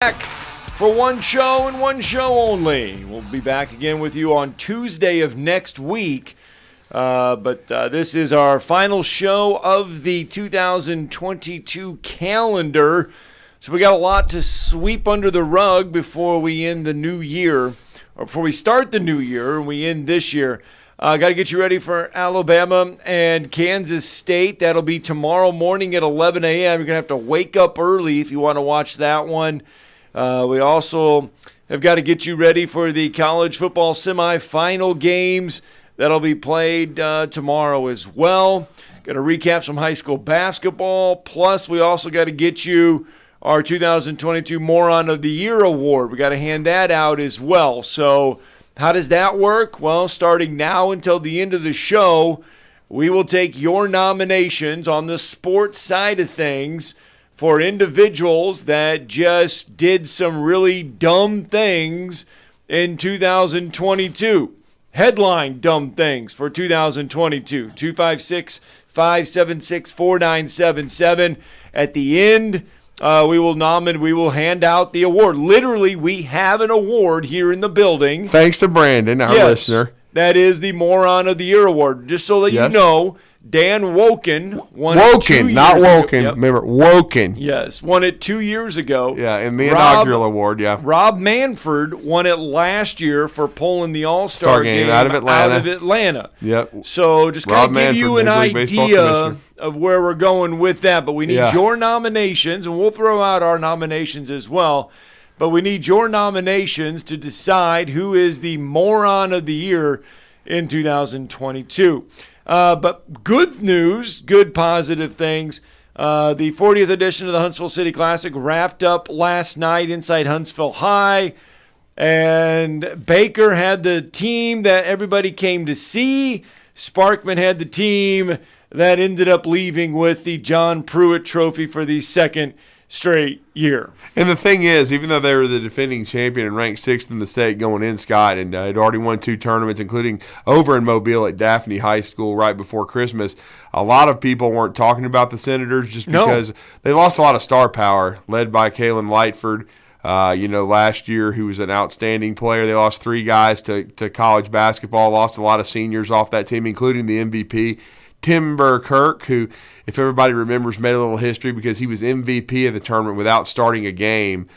Back for one show and one show only. We'll be back again with you on Tuesday of next week. But this is our final show of the 2022 calendar. So we got a lot to sweep under the rug before we end the new year, or before we start the new year and we end this year. Got to get you ready for Alabama and Kansas State. That'll be tomorrow morning at 11 a.m. You're going to have to wake up early if you want to watch that one. We also have got to get you ready for the college football semifinal games that'll be played tomorrow as well. Got to recap some high school basketball. Plus, we also got to get you our 2022 Moron of the Year award. We got to hand that out as well. So how does that work? Well, starting now until the end of the show, we will take your nominations on the sports side of things for individuals that just did some really dumb things in 2022. Headline dumb things for 2022. 256-576-4977. At the end, we will hand out the award. Literally, we have an award here in the building. Thanks to Brandon, our listener. That is the Moron of the Year award. Just so that you know, Dan Woken won it 2 years not ago. Woken. Yep. Remember, Woken. Yes, won it 2 years ago. Yeah, in the inaugural award, yeah. Rob Manford won it last year for pulling the All-Star game out of Atlanta. Yep. So just kind of give you an idea of where we're going with that. But we need your nominations, and we'll throw out our nominations as well. But we need your nominations to decide who is the Moron of the Year in 2022. But good news, good positive things. The 40th edition of the Huntsville City Classic wrapped up last night inside Huntsville High. And Baker had the team that everybody came to see. Sparkman had the team that ended up leaving with the John Pruitt Trophy for the second straight year. And the thing is, even though they were the defending champion and ranked 6th in the state going in, Scott, and had already won 2 tournaments, including over in Mobile at Daphne High School right before Christmas, a lot of people weren't talking about the Senators just because they lost a lot of star power, led by Kalen Lightford, last year, who was an outstanding player. They lost 3 guys to college basketball, lost a lot of seniors off that team, including the MVP, Timber Kirk, who, if everybody remembers, made a little history because he was MVP of the tournament without starting a game,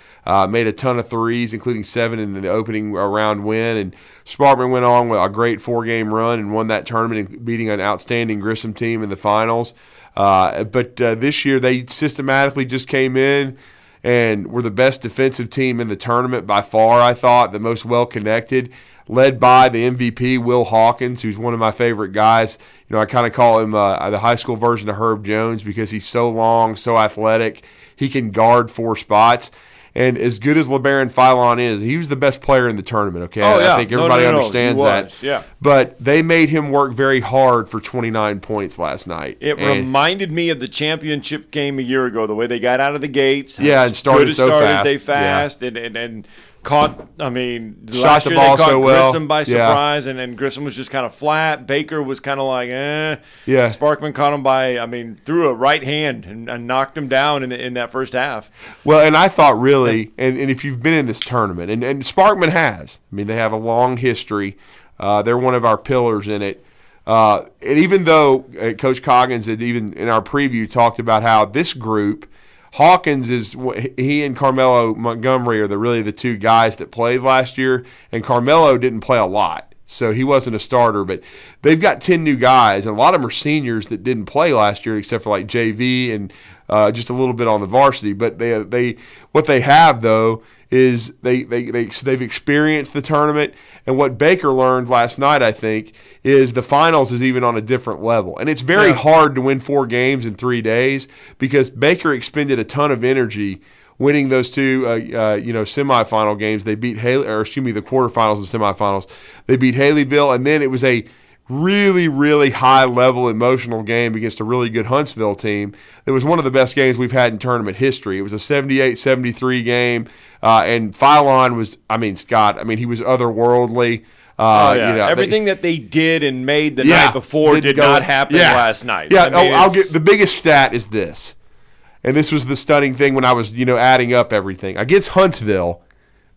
made a ton of threes, including 7 in the opening round win. And Sparkman went on with a great 4-game run and won that tournament, beating an outstanding Grissom team in the finals. But this year they systematically just came in and were the best defensive team in the tournament by far, I thought, the most well-connected, led by the MVP, Will Hawkins, who's one of my favorite guys. I kind of call him the high school version of Herb Jones because he's so long, so athletic. He can guard 4 spots. And as good as LeBaron Philon is, he was the best player in the tournament, okay? Oh, yeah. I think everybody understands that. Yeah. But they made him work very hard for 29 points last night. It reminded me of the championship game a year ago, the way they got out of the gates. Yeah, and started so fast. And caught, shot the ball so well. Grissom by surprise, and Grissom was just kind of flat. Baker was kind of like, Yeah. Sparkman caught him threw a right hand and knocked him down in that first half. Well, and I thought really, and if you've been in this tournament, and Sparkman has, they have a long history. They're one of our pillars in it. And even though Coach Coggins had even in our preview talked about how this group, Hawkins he and Carmelo Montgomery are really the 2 guys that played last year, and Carmelo didn't play a lot, so he wasn't a starter. But they've got 10 new guys, and a lot of them are seniors that didn't play last year, except for like JV and just a little bit on the varsity. But they what they have though is they've experienced the tournament, and what Baker learned last night, I think, is the finals is even on a different level. And it's very hard to win 4 games in 3 days because Baker expended a ton of energy winning those 2 semifinal games. They beat the quarterfinals and semifinals. They beat Haleyville, and then it was a really, really high-level emotional game against a really good Huntsville team. It was one of the best games we've had in tournament history. It was a 78-73 game, and Philon was, Scott, he was otherworldly. Everything that they did and made the night before did not happen last night. Yeah, I'll get the biggest stat is this. and this was the stunning thing when I was, adding up everything. Against Huntsville,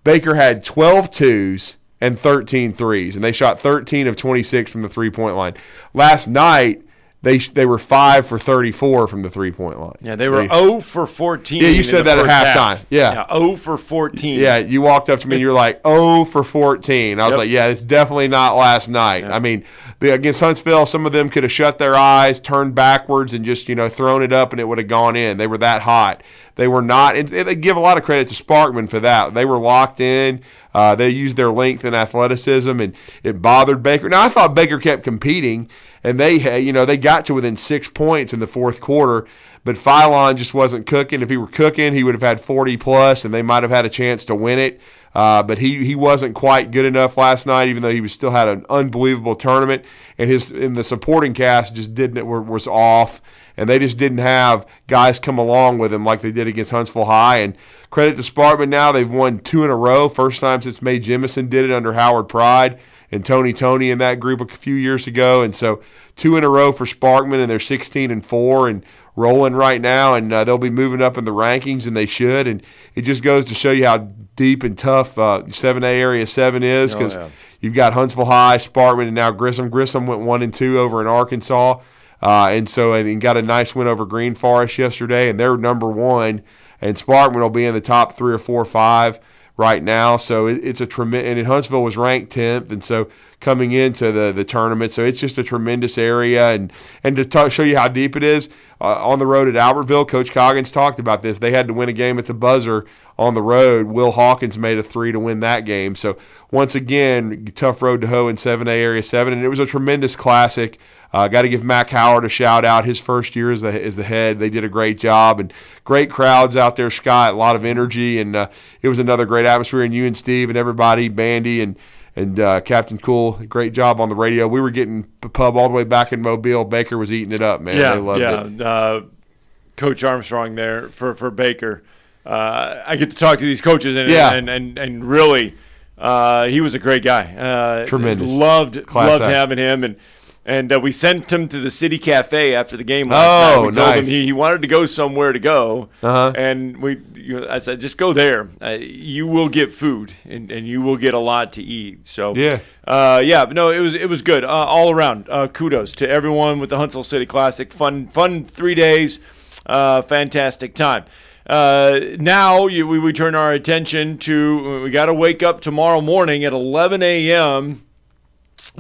Baker had 12 twos and 13 threes, and they shot 13 of 26 from the three-point line. Last night, they were 5 for 34 from the three-point line. Yeah, they were 0 for 14. Yeah, you said that at halftime. Yeah, 0 for 14. Yeah, you walked up to me and you're like, 0 for 14. I was like, yeah, it's definitely not last night. Yep. I mean, against Huntsville, some of them could have shut their eyes, turned backwards, and just, thrown it up, and it would have gone in. They were that hot. They were not – and they give a lot of credit to Sparkman for that. They were locked in. They used their length and athleticism, and it bothered Baker. Now, I thought Baker kept competing, and they got to within 6 points in the fourth quarter, but Philon just wasn't cooking. If he were cooking, he would have had 40-plus, and they might have had a chance to win it. But he wasn't quite good enough last night, even though he still had an unbelievable tournament, and the supporting cast just was off. And they just didn't have guys come along with him like they did against Huntsville High. And credit to Sparkman now, they've won 2 in a row. First time since Mae Jemison did it under Howard Pride and Tony in that group a few years ago. And so 2 in a row for Sparkman, and they're 16-4 and rolling right now. And they'll be moving up in the rankings, and they should. And it just goes to show you how deep and tough 7A Area 7 is, because you've got Huntsville High, Sparkman, and now Grissom. Grissom went 1-2 over in Arkansas. And got a nice win over Green Forest yesterday, and they're number 1. And Sparkman will be in the top 3 or 4 or 5 right now. So it's a tremendous. And Huntsville was ranked 10th, and so coming into the tournament, so it's just a tremendous area. And to show you how deep it is, on the road at Albertville, Coach Coggins talked about this. They had to win a game at the buzzer on the road. Will Hawkins made a 3 to win that game. So once again, tough road to hoe in 7A Area 7, and it was a tremendous classic. Got to give Mac Howard a shout-out. His first year as the head, they did a great job. And great crowds out there, Scott, a lot of energy. And it was another great atmosphere. And you and Steve and everybody, Bandy and Captain Cool, great job on the radio. We were getting pub all the way back in Mobile. Baker was eating it up, man. They loved it. Coach Armstrong there for Baker. I get to talk to these coaches, and really, he was a great guy. Tremendous. Loved having him. And we sent him to the City Cafe after the game last night. We told him he wanted to go somewhere to go. And I said, just go there. You will get food, and you will get a lot to eat. So, it was good all around. Kudos to everyone with the Huntsville City Classic. Fun 3 days. Fantastic time. Now we turn our attention to, we got to wake up tomorrow morning at 11 a.m.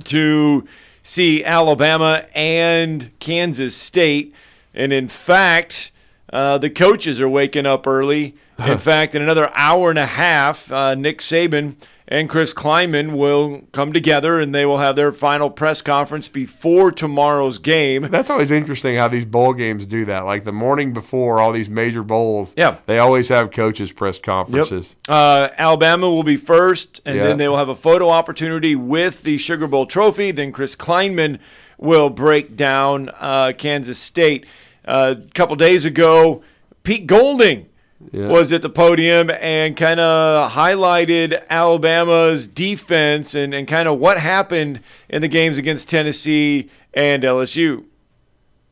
to see Alabama and Kansas State. And in fact, the coaches are waking up early. In fact, in another hour and a half, Nick Saban and Chris Kleinman will come together, and they will have their final press conference before tomorrow's game. That's always interesting how these bowl games do that. Like the morning before all these major bowls, they always have coaches' press conferences. Alabama will be first, and then they will have a photo opportunity with the Sugar Bowl trophy. Then Chris Kleinman will break down Kansas State. A couple days ago, Pete Golding was at the podium and kind of highlighted Alabama's defense and kind of what happened in the games against Tennessee and LSU.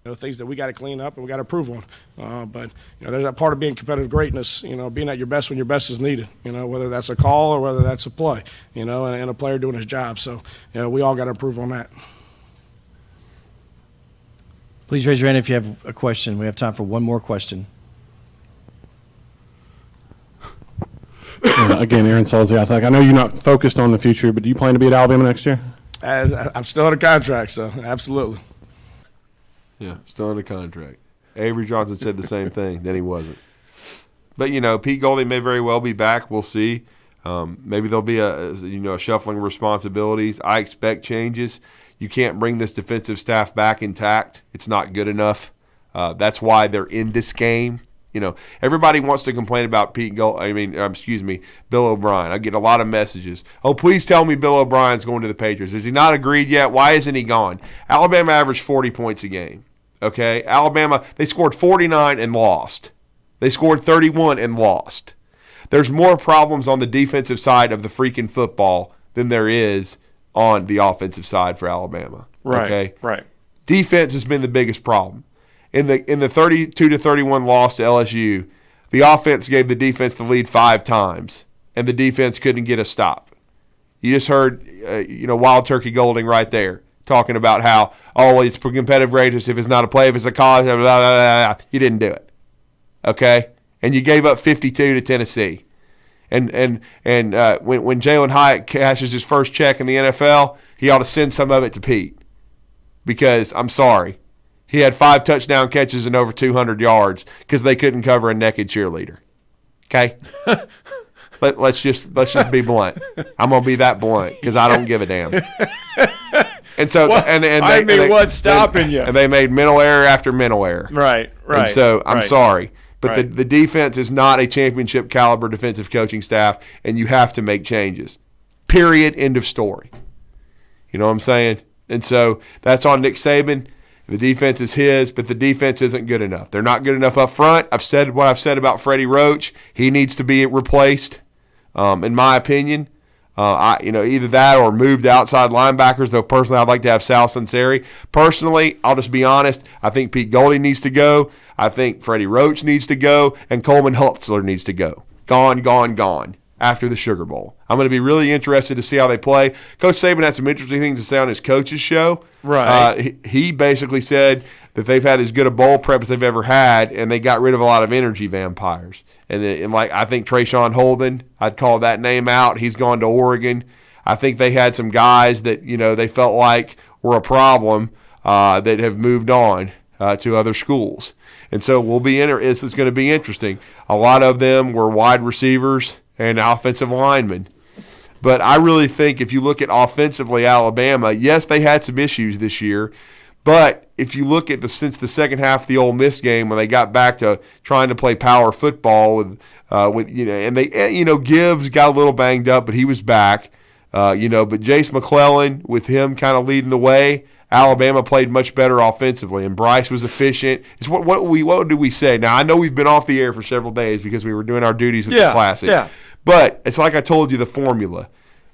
Things that we got to clean up and we got to improve on. But there's that part of being competitive greatness, being at your best when your best is needed, whether that's a call or whether that's a play, and a player doing his job. So, we all got to improve on that. Please raise your hand if you have a question. We have time for one more question. Again, Aaron Solzy, I know you're not focused on the future, but do you plan to be at Alabama next year? I'm still under contract, so absolutely. Yeah, still under contract. Avery Johnson said the same thing, then he wasn't. But, Pete Golding may very well be back. We'll see. Maybe there'll be a shuffling of responsibilities. I expect changes. You can't bring this defensive staff back intact. It's not good enough. That's why they're in this game. Everybody wants to complain about Bill O'Brien. I get a lot of messages. Oh, please tell me Bill O'Brien's going to the Patriots. Is he not agreed yet? Why isn't he gone? Alabama averaged 40 points a game. Okay? Alabama, they scored 49 and lost. They scored 31 and lost. There's more problems on the defensive side of the freaking football than there is on the offensive side for Alabama. Right. Okay? Right. Defense has been the biggest problem. In the 32-31 loss to LSU, the offense gave the defense the lead 5 times, and the defense couldn't get a stop. You just heard, Wild Turkey Golding right there talking about how, it's for competitive greatness if it's not a play, if it's a college, blah, blah, blah, blah. You didn't do it, okay? And you gave up 52 to Tennessee. And when Jalen Hyatt cashes his first check in the NFL, he ought to send some of it to Pete, because I'm sorry, he had 5 touchdown catches and over 200 yards because they couldn't cover a naked cheerleader. Okay. Let's just be blunt. I'm gonna be that blunt because I don't give a damn. And so, what's stopping you? And they made mental error after mental error. Right. And so I'm sorry, but Right. the defense is not a championship caliber defensive coaching staff, and you have to make changes. Period. End of story. You know what I'm saying? And so that's on Nick Saban. The defense is his, but the defense isn't good enough. They're not good enough up front. I've said what I've said about Freddie Roach. He needs to be replaced, in my opinion. Either that or moved outside linebackers, though personally I'd like to have Sal Sunseri. Personally, I'll just be honest, I think Pete Goldie needs to go. I think Freddie Roach needs to go, and Coleman Hutzler needs to go. Gone after the Sugar Bowl. I'm going to be really interested to see how they play. Coach Saban had some interesting things to say on his coach's show. Right. He basically said that they've had as good a bowl prep as they've ever had, and they got rid of a lot of energy vampires. And I think Trayshawn Holden, I'd call that name out. He's gone to Oregon. I think they had some guys that they felt like were a problem that have moved on to other schools. And so this is going to be interesting. A lot of them were wide receivers and offensive linemen. But I really think if you look at offensively Alabama, yes, they had some issues this year. But if you look at since the second half of the Ole Miss game when they got back to trying to play power football and they Gibbs got a little banged up, but he was back. But Jace McClellan, with him kind of leading the way, Alabama played much better offensively, and Bryce was efficient. It's what do we say? Now, I know we've been off the air for several days because we were doing our duties with the Classic. Yeah. But it's like I told you, the formula,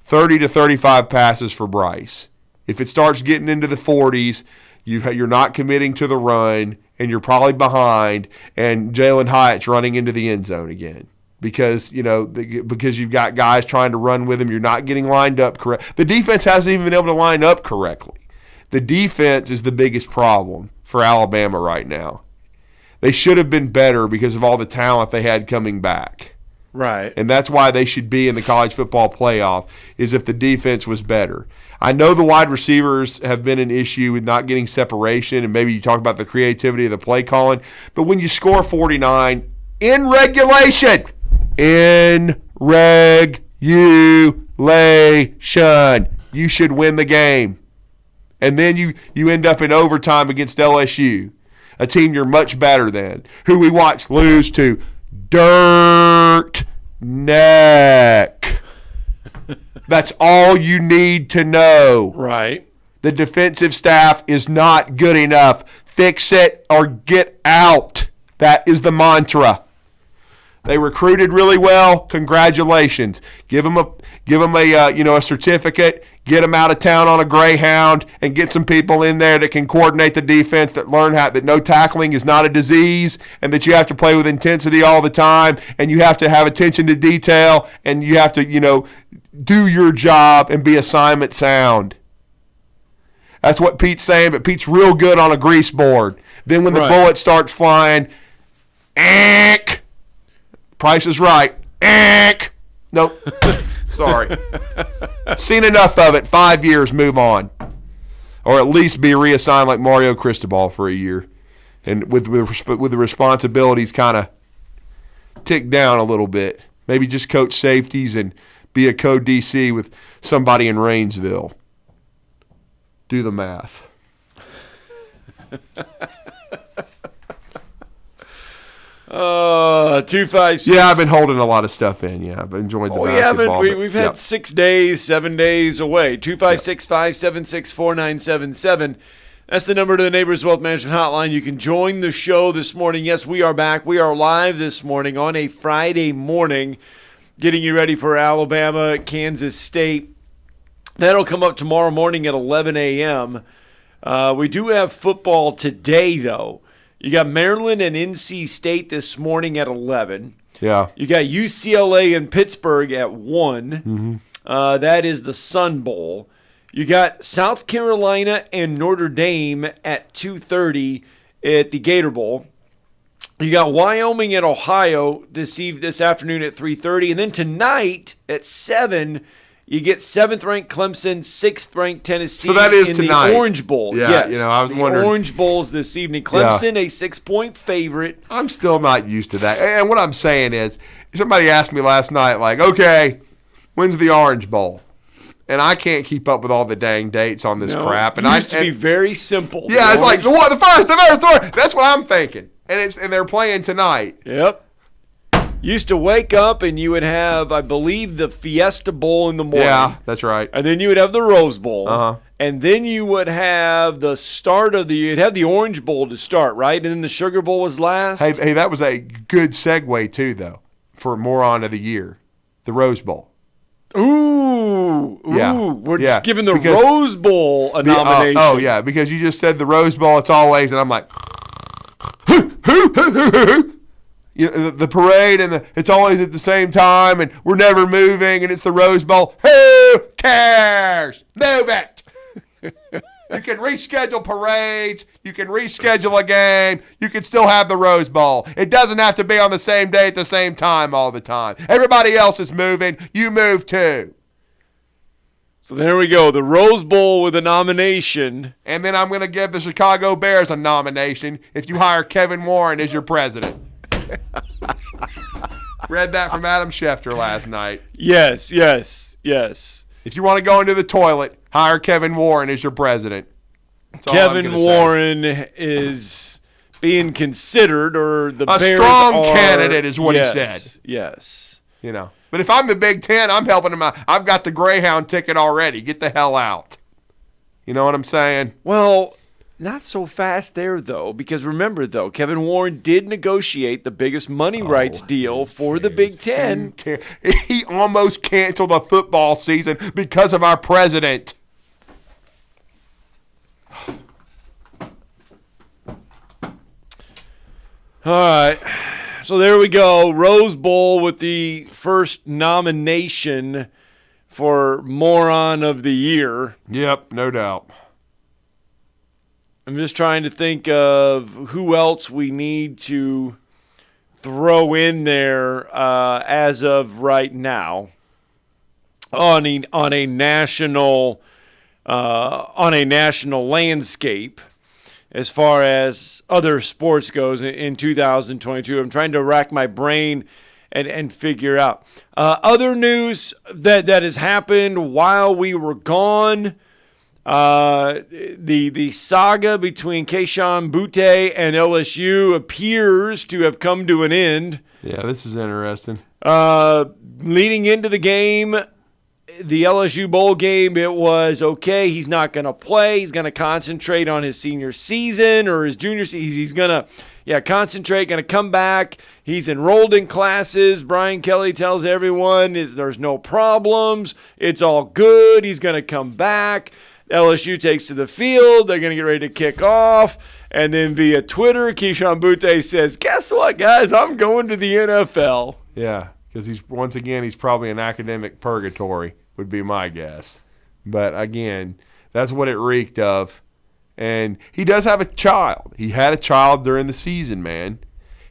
30 to 35 passes for Bryce. If it starts getting into the 40s, you're not committing to the run, and you're probably behind, and Jalen Hyatt's running into the end zone again. Because you've got guys trying to run with him, you're not getting lined up correct. The defense hasn't even been able to line up correctly. The defense is the biggest problem for Alabama right now. They should have been better because of all the talent they had coming back. Right. And that's why they should be in the college football playoff, is if the defense was better. I know the wide receivers have been an issue with not getting separation, and maybe you talk about the creativity of the play calling, but when you score 49 in regulation, you should win the game. And then you end up in overtime against LSU, a team you're much better than, who we watched lose to Dirt Neck. That's all you need to know. Right. The defensive staff is not good enough. Fix it or get out. That is the mantra. They recruited really well. Congratulations. Give them a certificate. Get them out of town on a Greyhound and get some people in there that can coordinate the defense, that learn that no tackling is not a disease, and that you have to play with intensity all the time, and you have to have attention to detail, and you have to do your job and be assignment sound. That's what Pete's saying, but Pete's real good on a grease board. Then when the bullet starts flying, Price is Right. Nope. Sorry. Seen enough of it. 5 years, move on. Or at least be reassigned like Mario Cristobal for a year. And with the responsibilities kind of tick down a little bit. Maybe just coach safeties and be a co-DC with somebody in Rainsville. Do the math. 256. Yeah, I've been holding a lot of stuff in. Yeah, I've enjoyed the basketball. We've had 6 days, 7 days away. 256-576-4977. That's the number to the Neighbors Wealth Management Hotline. You can join the show this morning. Yes, we are back. We are live this morning on a Friday morning, getting you ready for Alabama, Kansas State. That'll come up tomorrow morning at 11 a.m. We do have football today, though. You got Maryland and NC State this morning at 11. Yeah. You got UCLA and Pittsburgh at 1. Mm-hmm. That is the Sun Bowl. You got South Carolina and Notre Dame at 2:30 at the Gator Bowl. You got Wyoming and Ohio this afternoon at 3:30. And then tonight at 7, you get 7th-ranked Clemson, 6th-ranked Tennessee So that is in tonight. the Orange Bowl. Yeah, yes, I was the wondering. Orange Bowl's this evening. Clemson, a 6-point favorite. I'm still not used to that. And what I'm saying is, somebody asked me last night, like, okay, when's the Orange Bowl? And I can't keep up with all the dang dates on this crap. And it used to be very simple. Yeah, it's like the first. That's what I'm thinking. And they're playing tonight. Yep. Used to wake up and you would have, I believe, the Fiesta Bowl in the morning. Yeah, that's right. And then you would have the Rose Bowl. Uh-huh. And then you would have you'd have the Orange Bowl to start, right? And then the Sugar Bowl was last. Hey, that was a good segue too, though, for Moron of the Year, the Rose Bowl. Yeah. We're just giving the Rose Bowl a nomination. Oh, yeah, because you just said the Rose Bowl, it's always, and I'm like, you know, the parade, and it's always at the same time, and we're never moving, and it's the Rose Bowl. Who cares? Move it. You can reschedule parades. You can reschedule a game. You can still have the Rose Bowl. It doesn't have to be on the same day at the same time all the time. Everybody else is moving. You move too. So there we go. The Rose Bowl with a nomination. And then I'm going to give the Chicago Bears a nomination if you hire Kevin Warren as your president. Read that from Adam Schefter last night. Yes. If you want to go into the toilet, hire Kevin Warren as your president. That's all I'm Kevin gonna say. Warren is being considered, or the A Bears strong are, candidate is what he yes, said. Yes. You know. But if I'm the Big Ten, I'm helping him out. I've got the Greyhound ticket already. Get the hell out. You know what I'm saying? Well, not so fast there, though, because remember, though, Kevin Warren did negotiate the biggest money rights deal for the Big Ten. He almost canceled the football season because of our president. All right. So there we go. Rose Bowl with the first nomination for Moron of the Year. Yep, no doubt. I'm just trying to think of who else we need to throw in there as of right now on a national landscape as far as other sports goes in 2022. I'm trying to rack my brain and figure out other news that has happened while we were gone. The saga between Keishawn Butte and LSU appears to have come to an end. Yeah, this is interesting. Leading into the game, the LSU bowl game, it was okay. He's not going to play. He's going to concentrate on his senior season or his junior season. He's going to, concentrate, going to come back. He's enrolled in classes. Brian Kelly tells everyone there's no problems. It's all good. He's going to come back. LSU takes to the field. They're going to get ready to kick off. And then via Twitter, Keishawn Butte says, guess what, guys? I'm going to the NFL. Yeah, because he's probably in academic purgatory, would be my guess. But, again, that's what it reeked of. And he does have a child. He had a child during the season, man.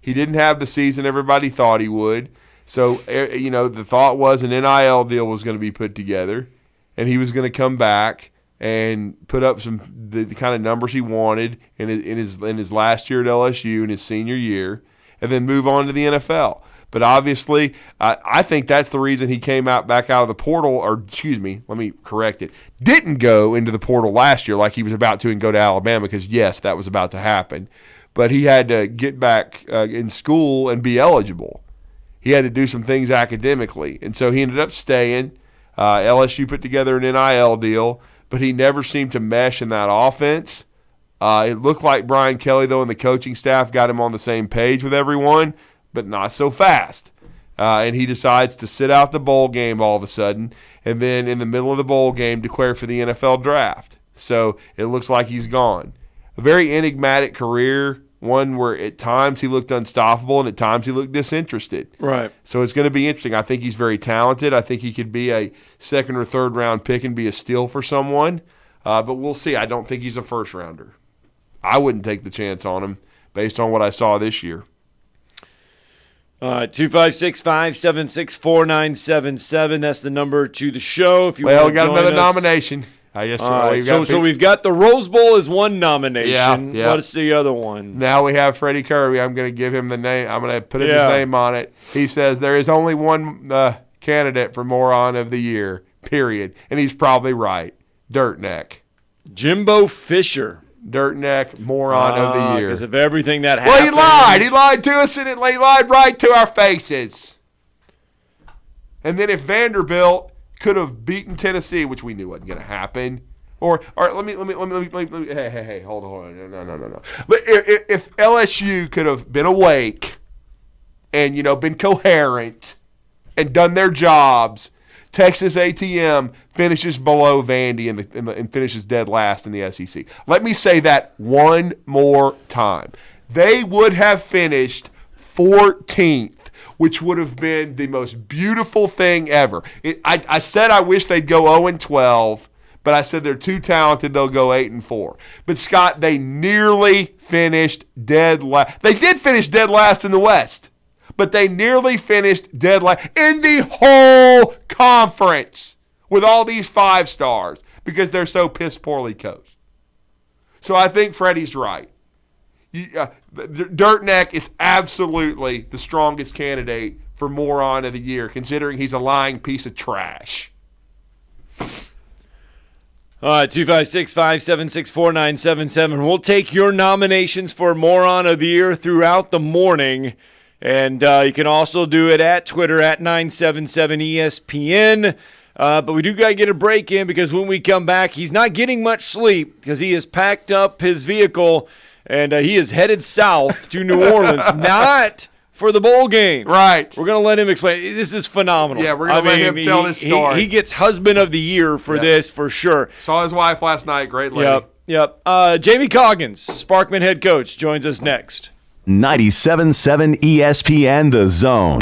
He didn't have the season everybody thought he would. So, the thought was an NIL deal was going to be put together, and he was going to come back and put up the kind of numbers he wanted in his last year at LSU in his senior year, and then move on to the NFL. But obviously, I think that's the reason he came back out of the portal, or excuse me, let me correct it, didn't go into the portal last year like he was about to and go to Alabama, because, yes, that was about to happen. But he had to get back in school and be eligible. He had to do some things academically. And so he ended up staying. LSU put together an NIL deal, but he never seemed to mesh in that offense. It looked like Brian Kelly, though, and the coaching staff got him on the same page with everyone, but not so fast. And he decides to sit out the bowl game all of a sudden, and then in the middle of the bowl game declare for the NFL draft. So it looks like he's gone. A very enigmatic career one where at times he looked unstoppable and at times he looked disinterested. Right. So it's going to be interesting. I think he's very talented. I think he could be a second or third round pick and be a steal for someone. But we'll see. I don't think he's a first rounder. I wouldn't take the chance on him based on what I saw this year. 256-576-4977. That's the number to the show. If you We want to got join another us. nomination. So we've got the Rose Bowl as one nomination. Yeah. What's the other one? Now we have Freddie Kirby. I'm going to give him the name. I'm going to put his name on it. He says there is only one candidate for Moron of the Year, period. And he's probably right. Dirt Neck. Jimbo Fisher. Dirt Neck, Moron of the Year. Because of everything that happened. Well, he lied. He lied to us, and he lied right to our faces. And then if Vanderbilt could have beaten Tennessee, which we knew wasn't going to happen, or let me, hey, hold on, no. But if LSU could have been awake and been coherent and done their jobs, Texas A&M finishes below Vandy and finishes dead last in the SEC. Let me say that one more time. They would have finished 14th, which would have been the most beautiful thing ever. I said I wish they'd go 0-12, but I said they're too talented, they'll go 8-4. But, Scott, they nearly finished dead last. They did finish dead last in the West, but they nearly finished dead last in the whole conference with all these 5 stars because they're so piss poorly coached. So I think Freddie's right. Dirt Neck is absolutely the strongest candidate for Moron of the Year, considering he's a lying piece of trash. 256-576-4977. We'll take your nominations for Moron of the Year throughout the morning. And you can also do it at Twitter at 977ESPN. But we do got to get a break in because when we come back, he's not getting much sleep because he has packed up his vehicle and he is headed south to New Orleans, not for the bowl game. Right. We're going to let him explain. This is phenomenal. Yeah, we're going to let him tell this story. He gets husband of the year for this for sure. Saw his wife last night. Great lady. Yep. Jamie Coggins, Sparkman head coach, joins us next. 97.7 ESPN The Zone.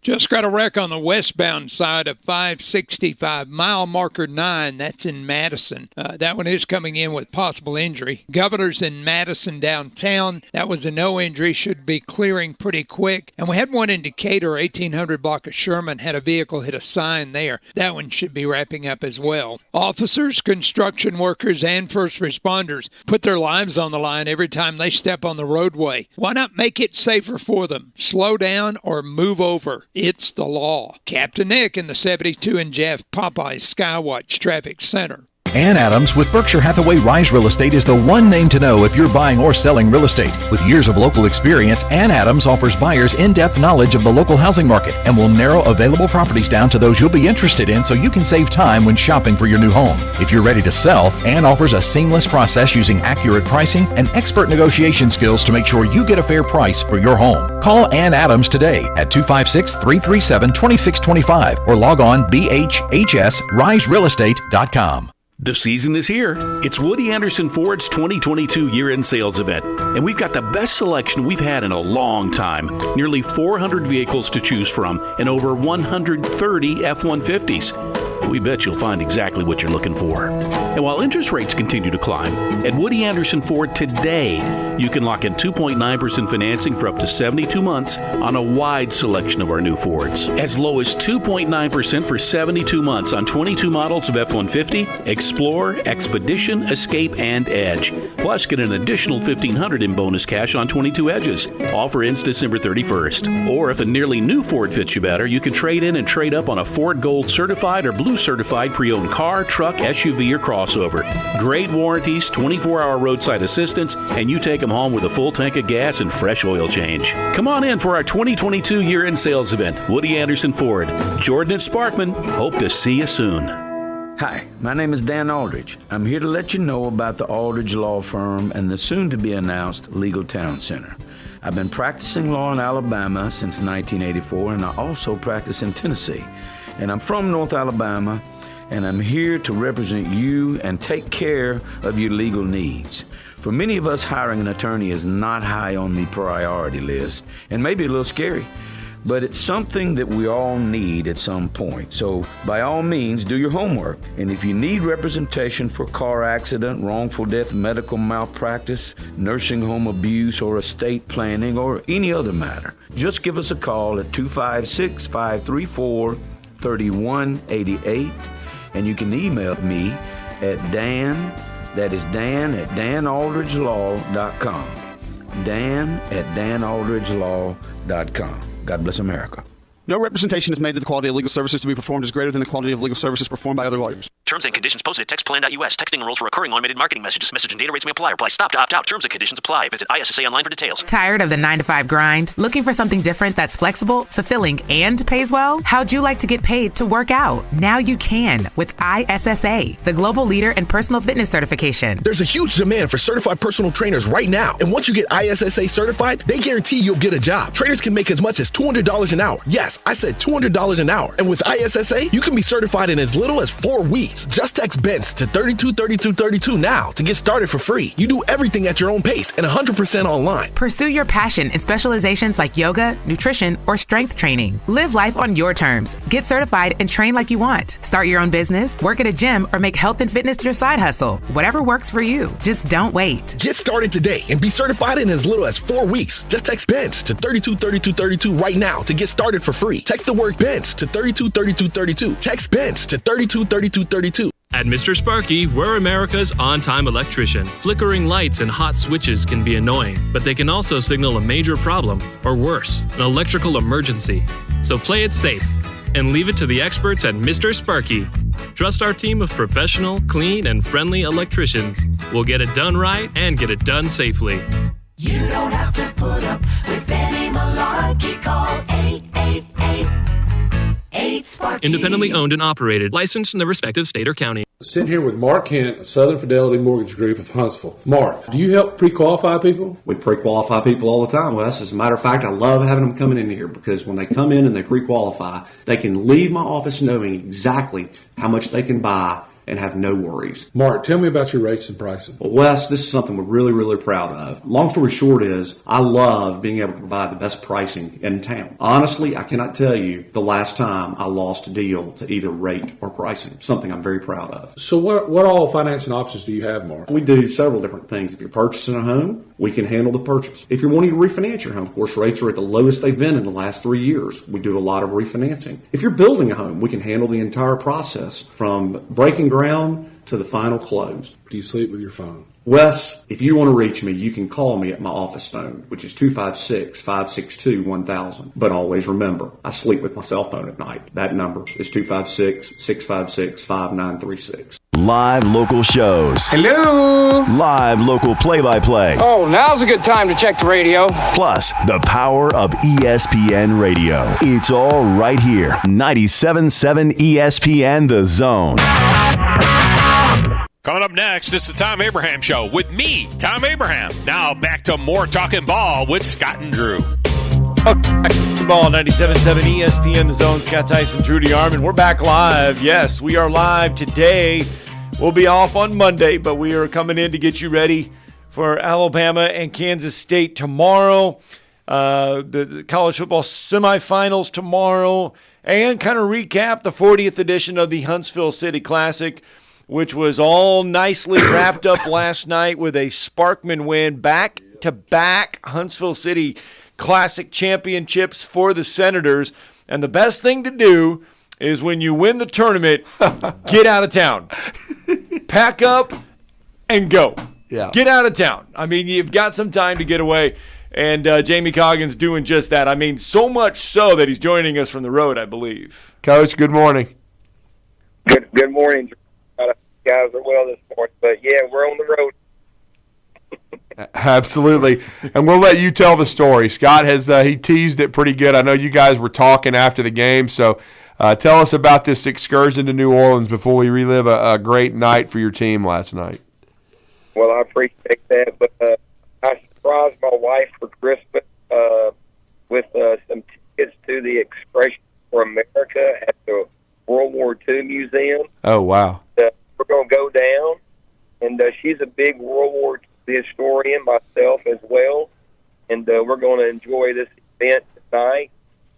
Just got a wreck on the westbound side of 565, mile marker 9. That's in Madison. That one is coming in with possible injury. Governor's in Madison downtown. That was a no injury. Should be clearing pretty quick. And we had one in Decatur, 1800 block of Sherman, had a vehicle hit a sign there. That one should be wrapping up as well. Officers, construction workers, and first responders put their lives on the line every time they step on the roadway. Why not make it safer for them? Slow down or move over. It's the law. Captain Nick in the 72 and Jeff Popeyes Skywatch Traffic Center. Ann Adams with Berkshire Hathaway Rise Real Estate is the one name to know if you're buying or selling real estate. With years of local experience, Ann Adams offers buyers in-depth knowledge of the local housing market and will narrow available properties down to those you'll be interested in so you can save time when shopping for your new home. If you're ready to sell, Ann offers a seamless process using accurate pricing and expert negotiation skills to make sure you get a fair price for your home. Call Ann Adams today at 256-337-2625 or log on bhhsriserealestate.com. The season is here. It's Woody Anderson Ford's 2022 year-end sales event, and we've got the best selection we've had in a long time. Nearly 400 vehicles to choose from and over 130 F-150s. We bet you'll find exactly what you're looking for. And while interest rates continue to climb, at Woody Anderson Ford today, you can lock in 2.9% financing for up to 72 months on a wide selection of our new Fords. As low as 2.9% for 72 months on 22 models of F-150, Explorer, Expedition, Escape, and Edge. Plus, get an additional $1,500 in bonus cash on 22 Edges. Offer ends December 31st. Or if a nearly new Ford fits you better, you can trade in and trade up on a Ford Gold Certified or Blue Certified pre-owned car, truck, SUV, or crossover. Great warranties, 24-hour roadside assistance, and you take them home with a full tank of gas and fresh oil change. Come on in for our 2022 year-end sales event. Woody Anderson Ford. Jordan and Sparkman. Hope to see you soon. Hi, my name is Dan Aldridge. I'm here to let you know about the Aldridge Law Firm and the soon-to-be-announced Legal Town Center. I've been practicing law in Alabama since 1984, and I also practice in Tennessee. And I'm from North Alabama, and I'm here to represent you and take care of your legal needs. For many of us, hiring an attorney is not high on the priority list and maybe a little scary, but it's something that we all need at some point. So by all means, do your homework. And if you need representation for car accident, wrongful death, medical malpractice, nursing home abuse, or estate planning, or any other matter, just give us a call at 256-534-3188, and you can email me at Dan, that is Dan at danaldridgelaw.com. Dan at danaldridgelaw.com. God bless America. No representation is made that the quality of legal services to be performed is greater than the quality of legal services performed by other lawyers. Terms and conditions posted at textplan.us. Texting enrolls for recurring automated marketing messages. Message and data rates may apply. Reply stop to opt out. Terms and conditions apply. Visit ISSA online for details. Tired of the 9-to-5 grind? Looking for something different that's flexible, fulfilling, and pays well? How'd you like to get paid to work out? Now you can with ISSA, the global leader in personal fitness certification. There's a huge demand for certified personal trainers right now. And once you get ISSA certified, they guarantee you'll get a job. Trainers can make as much as $200 an hour. Yes, I said $200 an hour. And with ISSA, you can be certified in as little as 4 weeks. Just text BENCH to 323232 now to get started for free. You do everything at your own pace and 100% online. Pursue your passion in specializations like yoga, nutrition, or strength training. Live life on your terms. Get certified and train like you want. Start your own business, work at a gym, or make health and fitness your side hustle. Whatever works for you. Just don't wait. Get started today and be certified in as little as 4 weeks. Just text BENCH to 323232 right now to get started for free. Text the word BENCH to 323232. Text BENCH to 323232. At Mr. Sparky, we're America's on-time electrician. Flickering lights and hot switches can be annoying, but they can also signal a major problem, or worse, an electrical emergency. So play it safe and leave it to the experts at Mr. Sparky. Trust our team of professional, clean, and friendly electricians. We'll get it done right and get it done safely. You don't have to put up with any malarkey. Call 888-8-SPARKY. Independently owned and operated, licensed in the respective state or county. Sitting here with Mark Kent of Southern Fidelity Mortgage Group of Huntsville. Mark, do you help pre-qualify people? We pre-qualify people all the time, Wes. As a matter of fact, I love having them coming in here because when they come in and they pre-qualify, they can leave my office knowing exactly how much they can buy and have no worries. Mark, tell me about your rates and pricing. Well, Wes, this is something we're really, really proud of. Long story short is, I love being able to provide the best pricing in town. Honestly, I cannot tell you the last time I lost a deal to either rate or pricing, something I'm very proud of. So what all financing options do you have, Mark? We do several different things. If you're purchasing a home, we can handle the purchase. If you're wanting to refinance your home, of course, rates are at the lowest they've been in the last 3 years. We do a lot of refinancing. If you're building a home, we can handle the entire process from breaking ground to the final close. Do you sleep with your phone? Wes, if you want to reach me, you can call me at my office phone, which is 256-562-1000. But always remember, I sleep with my cell phone at night. That number is 256-656-5936. Live local shows. Hello. Live local play-by-play. Oh, now's a good time to check the radio. Plus, the power of ESPN Radio. It's all right here. 97.7 ESPN The Zone. Coming up next, it's the Tom Abraham Show with me, Tom Abraham. Now back to more Talking Ball with Scott and Drew. Ball 97.7 ESPN The Zone. Scott Tyson, Drew DeArmond. We're back live. Yes, we are live today. We'll be off on Monday, but we are coming in to get you ready for Alabama and Kansas State tomorrow. The college football semifinals tomorrow, and kind of recap the 40th edition of the Huntsville City Classic, which was all nicely wrapped up last night with a Sparkman win, back-to-back Huntsville City Classic championships for the Senators. And the best thing to do is when you win the tournament, get out of town. Pack up and go. Yeah. Get out of town. I mean, you've got some time to get away. And Jamie Coggin's doing just that. I mean, so much so that he's joining us from the road, I believe. Coach, good morning. Good morning. Guys are well this morning, but yeah, we're on the road. Absolutely, and we'll let you tell the story. Scott has he teased it pretty good. I know you guys were talking after the game, so tell us about this excursion to New Orleans before we relive a great night for your team last night. Well, I appreciate that, but I surprised my wife for Christmas with some tickets to the Expression for America at the World War II Zoo Museum. Oh, wow. We're going to go down, and she's a big World War II historian, myself as well, and we're going to enjoy this event tonight,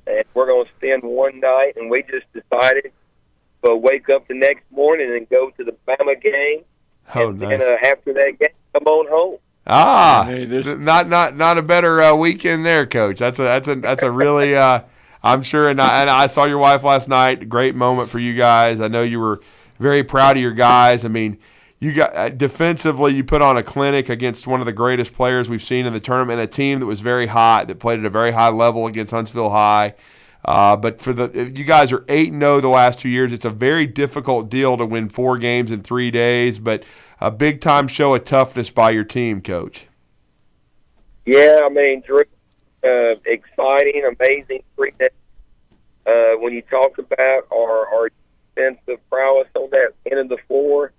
and we're going to spend one night, and we just decided to wake up the next morning and go to the Bama game, and nice. then after that game, come on home. Not a better weekend there, Coach. That's a really I'm sure, and I saw your wife last night. Great moment for you guys. I know you were very proud of your guys. I mean, you got defensively, you put on a clinic against one of the greatest players we've seen in the tournament, a team that was very hot, that played at a very high level against Huntsville High. But you guys are 8-0 the last 2 years. It's a very difficult deal to win 4 games in 3 days, but a big-time show of toughness by your team, Coach. Yeah, I mean, Drew, exciting, amazing 3 days. When you talk about our defensive prowess on that end of the floor,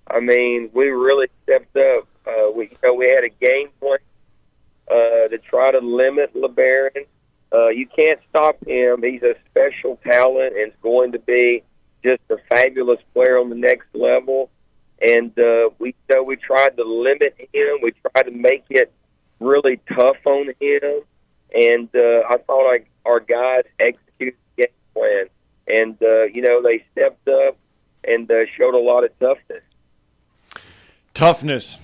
I mean, we really stepped up. We had a game plan to try to limit LeBaron. You can't stop him. He's a special talent and is going to be just a fabulous player on the next level. And we tried to limit him. We tried to make it really tough on him. And I thought our guys executed the game plan. And, they stepped up and showed a lot of toughness. Toughness.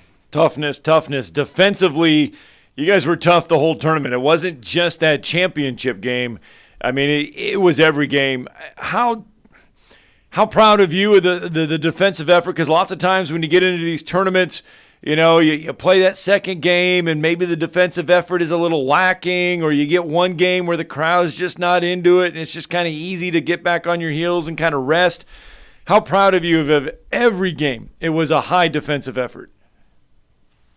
Defensively, you guys were tough the whole tournament. It wasn't just that championship game. I mean, it was every game. How proud of you of the defensive effort? Because lots of times when you get into these tournaments, you play that second game and maybe the defensive effort is a little lacking, or you get one game where the crowd's just not into it and it's just kind of easy to get back on your heels and kind of rest. How proud of you of every game? It was a high defensive effort.